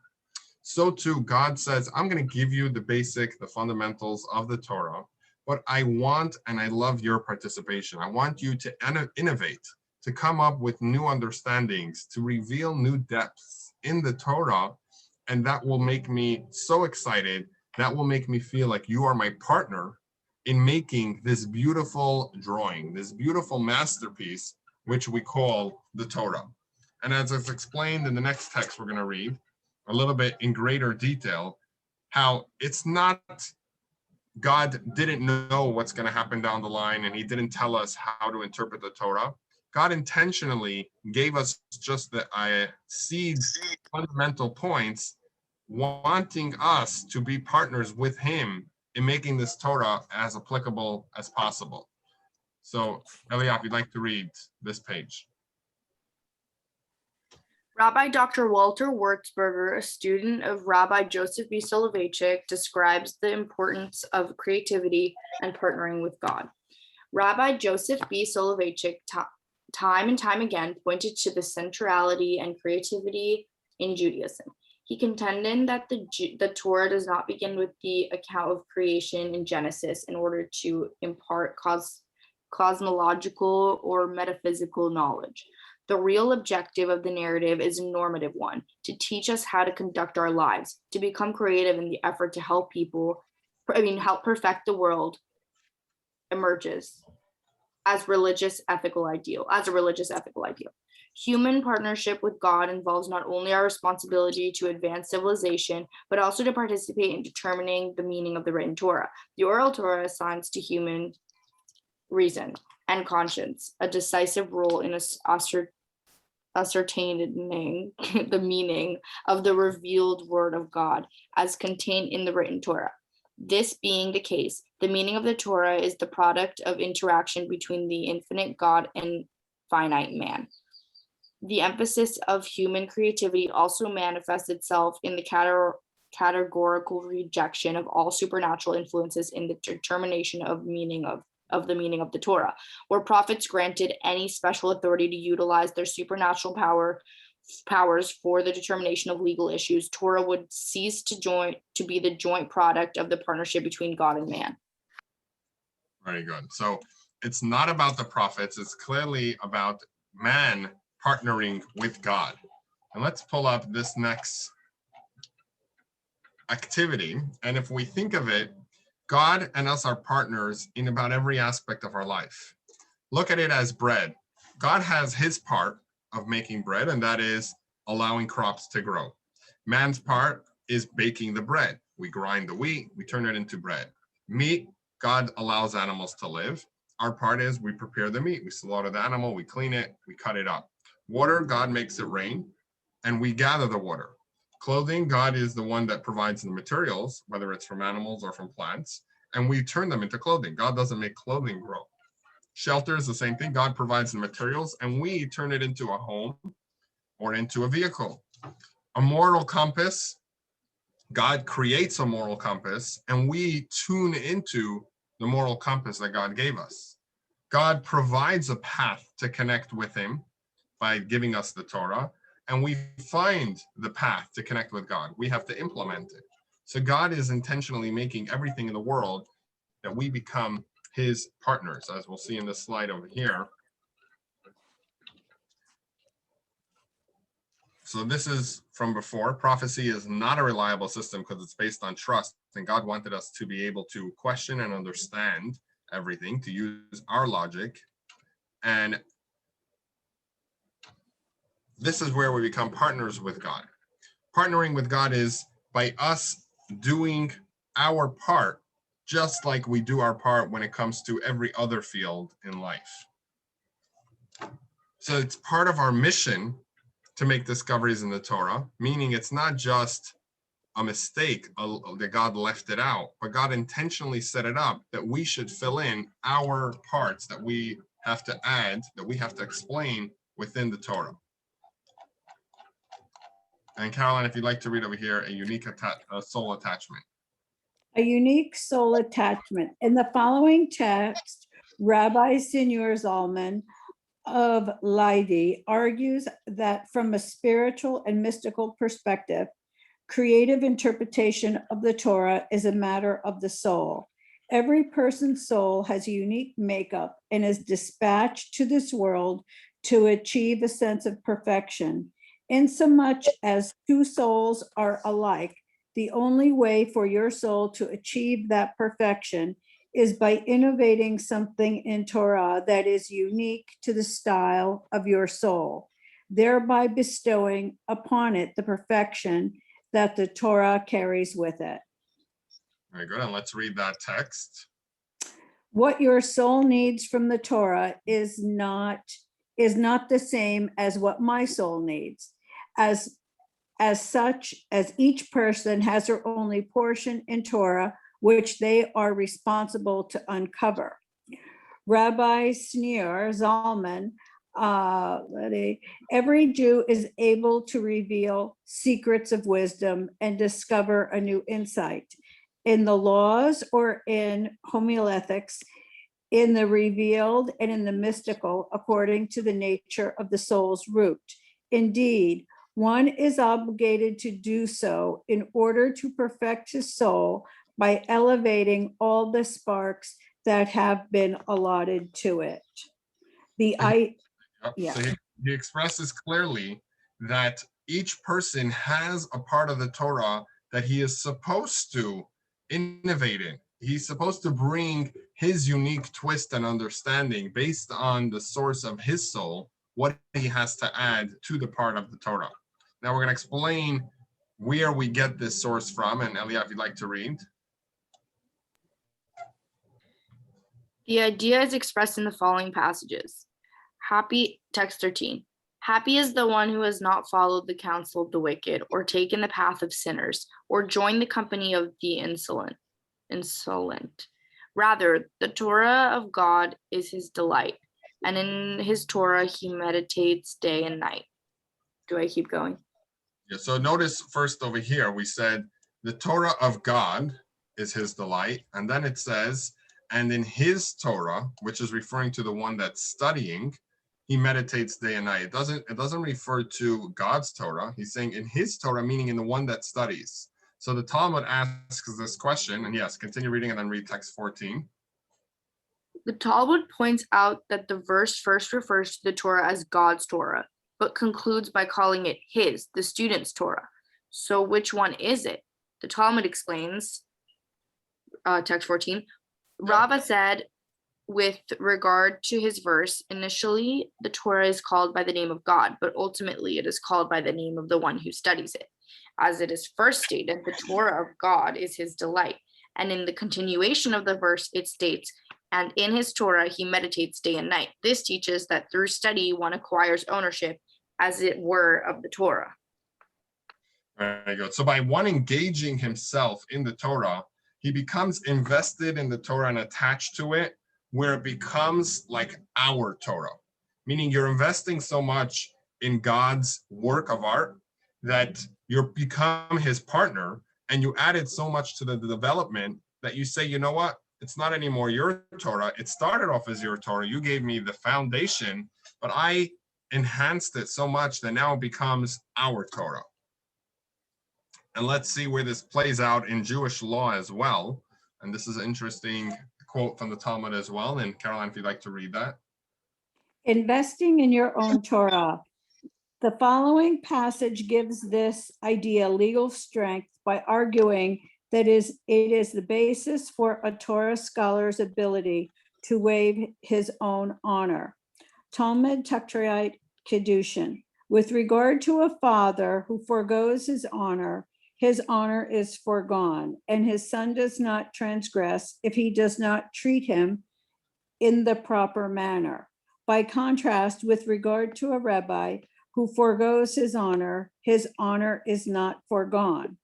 So too, God says, I'm going to give you the fundamentals of the Torah, but I want and I love your participation. I want you to innovate, to come up with new understandings, to reveal new depths in the Torah, and that will make me so excited. That will make me feel like you are my partner in making this beautiful drawing, this beautiful masterpiece, which we call the Torah. And as it's explained in the next text we're going to read, a little bit in greater detail, how it's not God didn't know what's going to happen down the line and he didn't tell us how to interpret the Torah. God intentionally gave us just the seeds, fundamental points, wanting us to be partners with him in making this Torah as applicable as possible. So, Eliyahu, if you'd like to read this page. Rabbi Dr. Walter Wurzburger, a student of Rabbi Joseph B. Soloveitchik, describes the importance of creativity and partnering with God. Rabbi Joseph B. Soloveitchik time and time again pointed to the centrality and creativity in Judaism. He contended that the Torah does not begin with the account of creation in Genesis in order to impart cosmological or metaphysical knowledge. The real objective of the narrative is a normative one, to teach us how to conduct our lives, to become creative in the effort to help perfect the world emerges as a religious ethical ideal. Human partnership with God involves not only our responsibility to advance civilization, but also to participate in determining the meaning of the written Torah. The oral Torah assigns to human reason and conscience a decisive role in ascertaining the meaning of the revealed word of God as contained in the written Torah. This being the case, the meaning of the Torah is the product of interaction between the infinite God and finite man. The emphasis of human creativity also manifests itself in the categorical rejection of all supernatural influences in the determination of the meaning of the Torah, where prophets granted any special authority to utilize their supernatural powers for the determination of legal issues. Torah would cease to be the joint product of the partnership between God and man. Very good. So it's not about the prophets. It's clearly about man partnering with God. And let's pull up this next activity. And if we think of it, God and us are partners in about every aspect of our life. Look at it as bread. God has his part of making bread, and that is allowing crops to grow. Man's part is baking the bread. We grind the wheat, we turn it into bread. Meat, God allows animals to live. Our part is we prepare the meat. We slaughter the animal, we clean it, we cut it up. Water, God makes it rain, and we gather the water. Clothing, God is the one that provides the materials, whether it's from animals or from plants, and we turn them into clothing. God doesn't make clothing grow. Shelter is the same thing. God provides the materials, and we turn it into a home or into a vehicle. A moral compass, God creates a moral compass, and we tune into the moral compass that God gave us. God provides a path to connect with him by giving us the Torah, and we find the path to connect with God. We have to implement it. So God is intentionally making everything in the world that we become his partners, as we'll see in this slide over here. So this is from before. Prophecy is not a reliable system because it's based on trust, and God wanted us to be able to question and understand everything, to use our logic. And this is where we become partners with God. Partnering with God is by us doing our part, just like we do our part when it comes to every other field in life. So it's part of our mission to make discoveries in the Torah, meaning it's not just a mistake that God left it out, but God intentionally set it up that we should fill in our parts that we have to add, that we have to explain within the Torah. And Caroline, if you'd like to read over here, a unique soul attachment. A unique soul attachment. In the following text, Rabbi CteenU Zalman of Leidi argues that from a spiritual and mystical perspective, creative interpretation of the Torah is a matter of the soul. Every person's soul has a unique makeup and is dispatched to this world to achieve a sense of perfection. Insomuch as two souls are alike, the only way for your soul to achieve that perfection is by innovating something in Torah that is unique to the style of your soul, thereby bestowing upon it the perfection that the Torah carries with it. Very good. And let's read that text. What your soul needs from the Torah is not the same as what my soul needs. As such, as each person has their only portion in Torah, which they are responsible to uncover. Rabbi CteenU Zalman, every Jew is able to reveal secrets of wisdom and discover a new insight in the laws or in homiletics, in the revealed and in the mystical, according to the nature of the soul's root. Indeed, one is obligated to do so in order to perfect his soul by elevating all the sparks that have been allotted to it. So he expresses clearly that each person has a part of the Torah that he is supposed to innovate in. He's supposed to bring his unique twist and understanding based on the source of his soul, what he has to add to the part of the Torah. Now we're going to explain where we get this source from. And Elia, if you'd like to read. The idea is expressed in the following passages. Text 13. Happy is the one who has not followed the counsel of the wicked, or taken the path of sinners, or joined the company of the insolent. insolent. Rather, the Torah of God is his delight, and in his Torah he meditates day and night. Do I keep going? Yeah, so notice first over here, we said the Torah of God is his delight. And then it says, and in his Torah, which is referring to the one that's studying, he meditates day and night. It doesn't refer to God's Torah. He's saying in his Torah, meaning in the one that studies. So the Talmud asks this question, and yes, continue reading and then read text 14. The Talmud points out that the verse first refers to the Torah as God's Torah, but concludes by calling it his, the student's Torah. So which one is it? The Talmud explains, text 14, Rava said, with regard to his verse, initially the Torah is called by the name of God, but ultimately it is called by the name of the one who studies it. As it is first stated, the Torah of God is his delight. And in the continuation of the verse, it states, and in his Torah, he meditates day and night. This teaches that through study, one acquires ownership, as it were, of the Torah. Very good. So by one engaging himself in the Torah, he becomes invested in the Torah and attached to it, where it becomes like our Torah, meaning you're investing so much in God's work of art that you become his partner, and you added so much to the development that you say, you know what? It's not anymore your Torah. It started off as your Torah. You gave me the foundation, but I enhanced it so much that now it becomes our Torah. And let's see where this plays out in Jewish law as well. And this is an interesting quote from the Talmud as well. And Caroline, if you'd like to read that. Investing in your own Torah. The following passage gives this idea legal strength by arguing that it is the basis for a Torah scholar's ability to waive his own honor. Talmud Taktrite Kedushin. With regard to a father who forgoes his honor is foregone, and his son does not transgress if he does not treat him in the proper manner. By contrast, with regard to a rabbi who forgoes his honor is not foregone.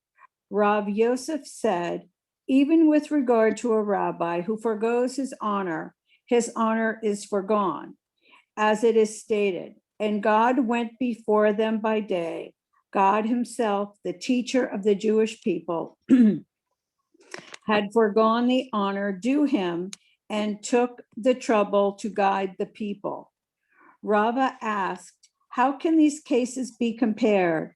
Rav Yosef said, even with regard to a rabbi who forgoes his honor is foregone, as it is stated, and God went before them by day. God himself, the teacher of the Jewish people, had foregone the honor due him and took the trouble to guide the people. Rava asked, how can these cases be compared?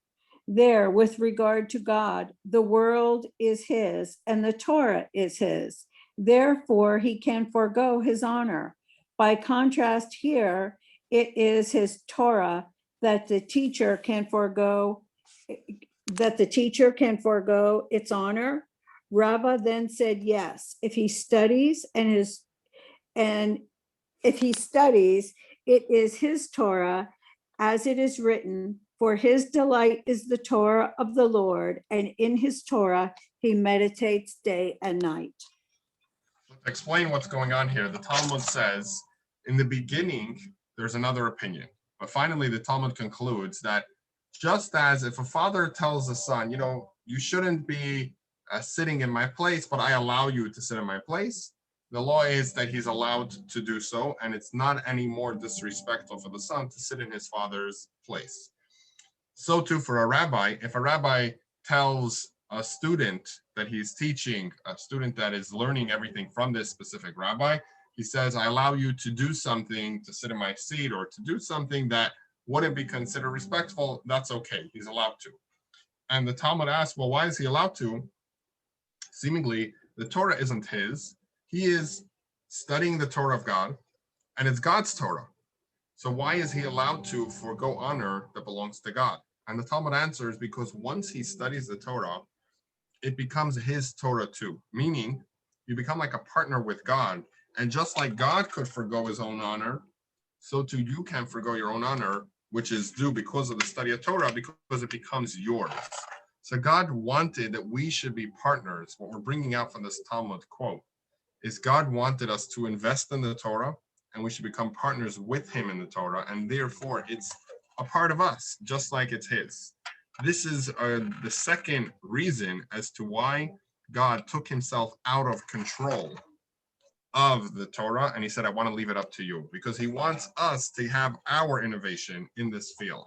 There, with regard to God, the world is his and the Torah is his. Therefore, he can forego his honor. By contrast, here, it is his Torah that the teacher can forego its honor. Rava then said, yes, if he studies, it is his Torah, as it is written, for his delight is the Torah of the Lord, and in his Torah he meditates day and night. To explain what's going on here, the Talmud says, in the beginning, there's another opinion. But finally, the Talmud concludes that just as if a father tells a son, you shouldn't be sitting in my place, but I allow you to sit in my place, the law is that he's allowed to do so, and it's not any more disrespectful for the son to sit in his father's place. So too for a rabbi, if a rabbi tells a student that he's teaching, a student that is learning everything from this specific rabbi, he says, I allow you to do something, to sit in my seat, or to do something that wouldn't be considered respectful, that's okay, he's allowed to. And the Talmud asks, well, why is he allowed to? Seemingly, the Torah isn't his. He is studying the Torah of God, and it's God's Torah. So why is he allowed to forego honor that belongs to God? And the Talmud answers, because once he studies the Torah, it becomes his Torah too, meaning you become like a partner with God. And just like God could forego his own honor, so too you can forego your own honor, which is due because of the study of Torah, because it becomes yours. So God wanted that we should be partners. What we're bringing out from this Talmud quote is God wanted us to invest in the Torah, and we should become partners with him in the Torah, and therefore it's a part of us, just like it's his. This is the second reason as to why God took himself out of control of the Torah, and he said, I want to leave it up to you, because he wants us to have our innovation in this field.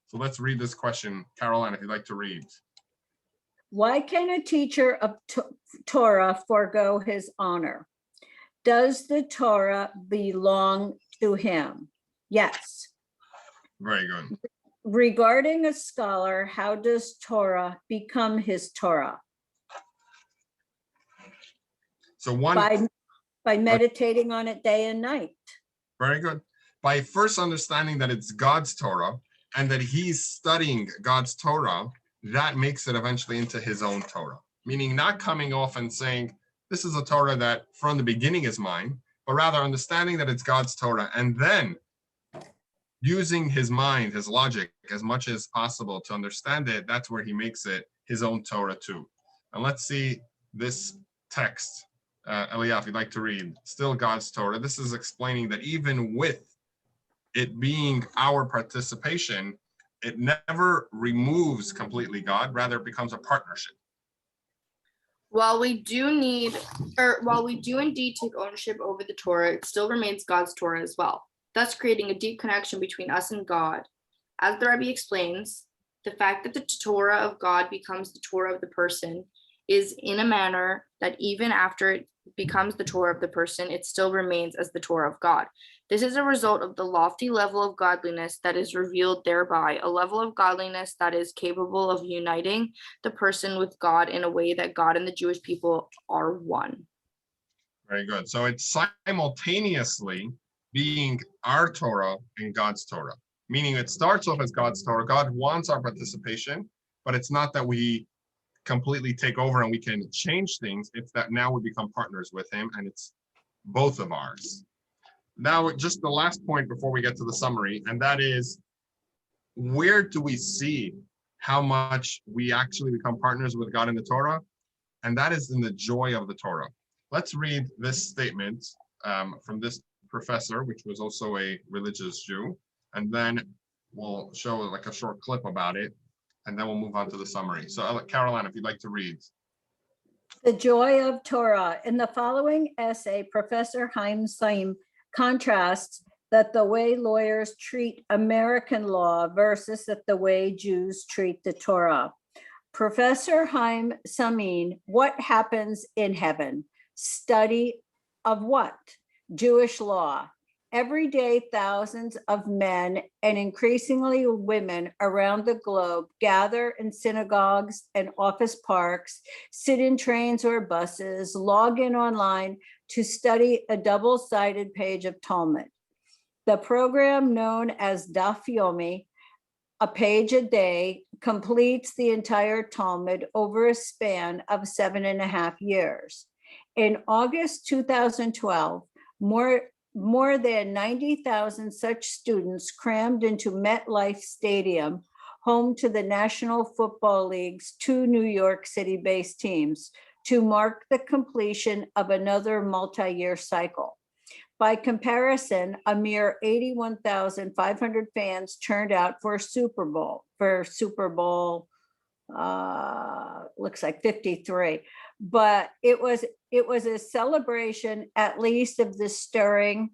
So let's read this question. Caroline, if you'd like to read. Why can a teacher of Torah forego his honor? Does the Torah belong to him? Yes. Very good. Regarding a scholar, how does Torah become his Torah? So one, By meditating on it day and night. very good. By first understanding that it's God's Torah and that he's studying God's Torah, that makes it eventually into his own Torah. Meaning not coming off and saying, this is a Torah that from the beginning is mine, but rather understanding that it's God's Torah and then using his mind, his logic as much as possible to understand it. That's where he makes it his own Torah too. And let's see this text. Eliyav, if you'd like to read, still God's Torah. This is explaining that even with it being our participation, it never removes completely God, rather it becomes a partnership. While we do indeed take ownership over the Torah, it still remains God's Torah as well, thus creating a deep connection between us and God. As the Rebbe explains, the fact that the Torah of God becomes the Torah of the person is in a manner that even after it becomes the Torah of the person, it still remains as the Torah of God. This is a result of the lofty level of godliness that is revealed thereby, a level of godliness that is capable of uniting the person with God in a way that God and the Jewish people are one. Very good. So it's simultaneously being our Torah and God's Torah, meaning it starts off as God's Torah. God wants our participation, but it's not that we completely take over and we can change things. It's that now we become partners with him and it's both of ours. Now, just the last point before we get to the summary, and that is, where do we see how much we actually become partners with God in the Torah? And that is in the joy of the Torah. Let's read this statement from this professor, which was also a religious Jew, and then we'll show like a short clip about it, and then we'll move on to the summary. So Caroline, if you'd like to read. The joy of Torah. In the following essay, Professor Chaim Saim contrasts that the way lawyers treat American law versus that the way Jews treat the Torah. Professor Chaim Samin, what happens in heaven? Study of what? Jewish law. Every day, thousands of men and increasingly women around the globe gather in synagogues and office parks, sit in trains or buses, log in online to study a double-sided page of Talmud. The program known as Daf Yomi, a page a day, completes the entire Talmud over a span of 7.5 years. In August 2012, more than 90,000 such students crammed into MetLife Stadium, home to the National Football League's 2 New York City-based teams, to mark the completion of another multi-year cycle. By comparison, a mere 81,500 fans turned out for Super Bowl, looks like 53. But it was a celebration, at least of the stirring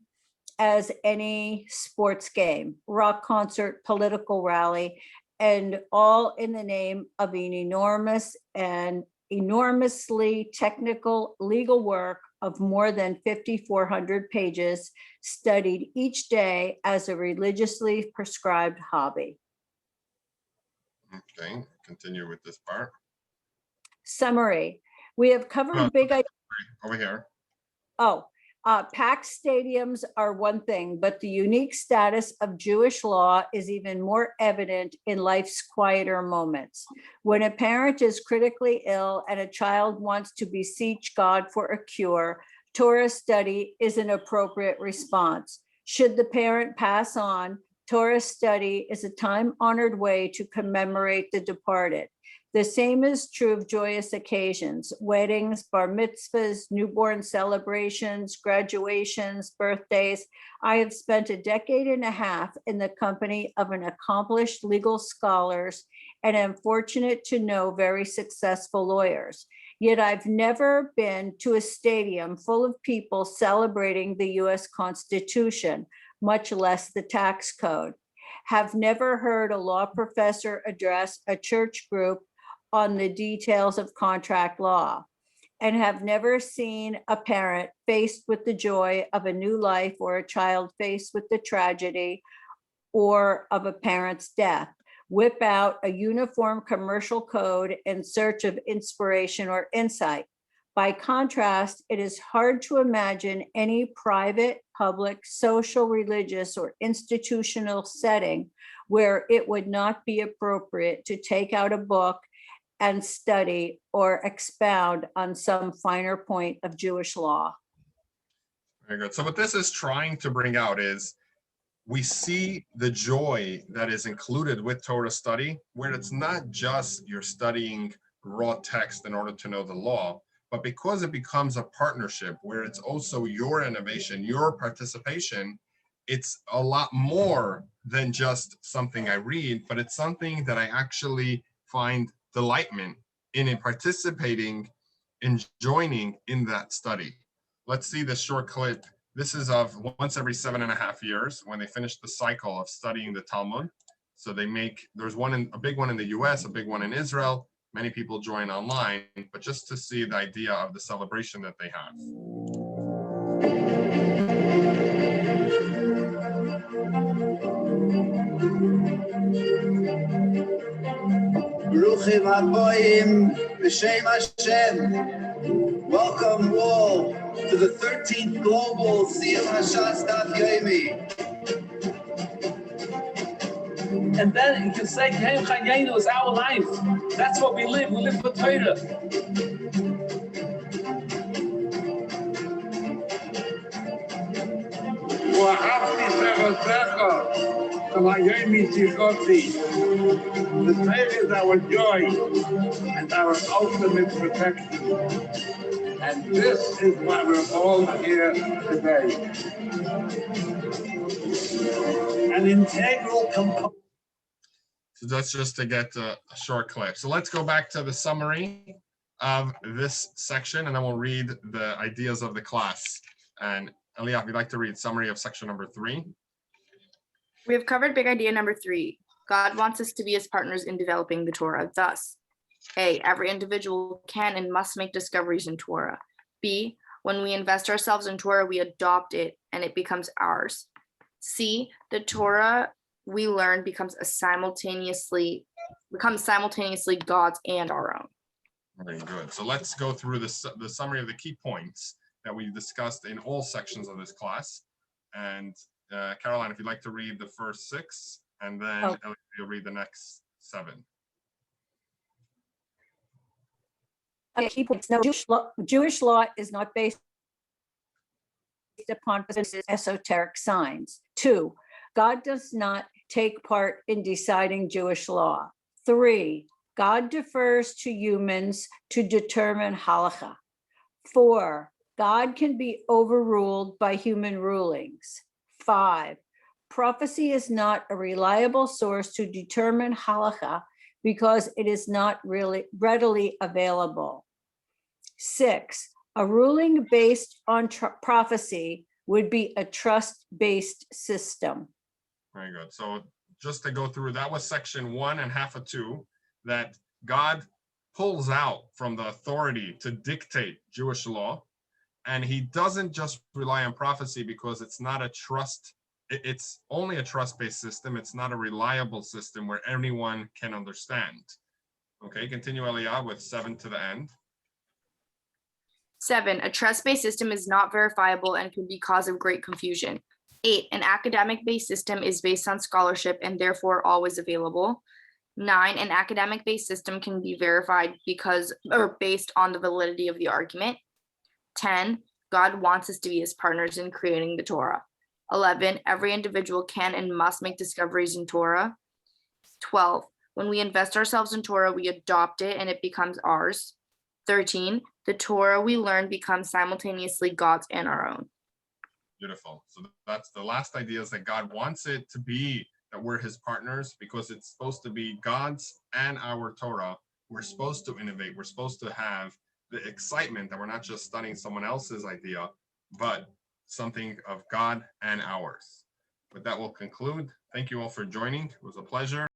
as any sports game, rock concert, political rally, and all in the name of an enormous and enormously technical legal work of more than 5,400 pages studied each day as a religiously prescribed hobby. Okay, continue with this part. Summary. We have covered big ideas. Over here. Packed stadiums are one thing, but the unique status of Jewish law is even more evident in life's quieter moments. When a parent is critically ill and a child wants to beseech God for a cure, Torah study is an appropriate response. Should the parent pass on, Torah study is a time-honored way to commemorate the departed. The same is true of joyous occasions, weddings, bar mitzvahs, newborn celebrations, graduations, birthdays. I have spent a decade and a half in the company of an accomplished legal scholars and am fortunate to know very successful lawyers. Yet I've never been to a stadium full of people celebrating the US Constitution, much less the tax code. Have never heard a law professor address a church group on the details of contract law, and have never seen a parent faced with the joy of a new life or a child faced with the tragedy or of a parent's death whip out a uniform commercial code in search of inspiration or insight. By contrast, it is hard to imagine any private, public, social, religious, or institutional setting where it would not be appropriate to take out a book and study or expound on some finer point of Jewish law. Very good. So what this is trying to bring out is we see the joy that is included with Torah study, where it's not just you're studying raw text in order to know the law, but because it becomes a partnership where it's also your innovation, your participation, it's a lot more than just something I read, but it's something that I actually find delightment in participating, in joining in that study. Let's see this short clip. This is of once every 7.5 years when they finish the cycle of studying the Talmud. So they make, there's a big one in the US, a big one in Israel. Many people join online, but just to see the idea of the celebration that they have. Bruchim Haboyim B'Shem Hashem. Welcome all to the 13th Global Siyum Hashas Daf Yomi. And then you can say, Kein Chayenu is our life. That's what we live. We live for Torah. The Torah is our joy and our ultimate protection. And this is why we're all here today. An integral component. So that's just to get a short clip. So let's go back to the summary of this section, and then we'll read the ideas of the class. And Eliyav, you'd like to read summary of section number 3? We have covered big idea number 3. God wants us to be his partners in developing the Torah. Thus, A, every individual can and must make discoveries in Torah. B, when we invest ourselves in Torah, we adopt it and it becomes ours. C, the Torah we learn becomes simultaneously God's and our own. Very good. So let's go through the summary of the key points that we discussed in all sections of this class. And Caroline, if you'd like to read the first 6, and then you'll read the next 7. Key points. No, Jewish law is not based upon esoteric signs. 2, God does not take part in deciding Jewish law. 3, God defers to humans to determine halakha. 4, God can be overruled by human rulings. 5, prophecy is not a reliable source to determine halakha because it is not really readily available. 6, a ruling based on prophecy would be a trust-based system. Very good. So just to go through, that was section 1 and half of 2, that God pulls out from the authority to dictate Jewish law. And he doesn't just rely on prophecy because it's not a trust, it's only a trust-based system. It's not a reliable system where anyone can understand. Okay, continue Eliyahu with 7 to the end. 7, a trust-based system is not verifiable and can be cause of great confusion. 8, an academic-based system is based on scholarship and therefore always available. 9, an academic-based system can be verified based on the validity of the argument. 10, God wants us to be his partners in creating the Torah. 11, every individual can and must make discoveries in Torah. 12, when we invest ourselves in Torah, we adopt it and it becomes ours. 13, the Torah we learn becomes simultaneously God's and our own. Beautiful. So that's the last idea, is that God wants it to be that we're his partners because it's supposed to be God's and our Torah. We're supposed to innovate. We're supposed to have the excitement that we're not just studying someone else's idea, but something of God and ours. With that, we'll conclude. Thank you all for joining. It was a pleasure.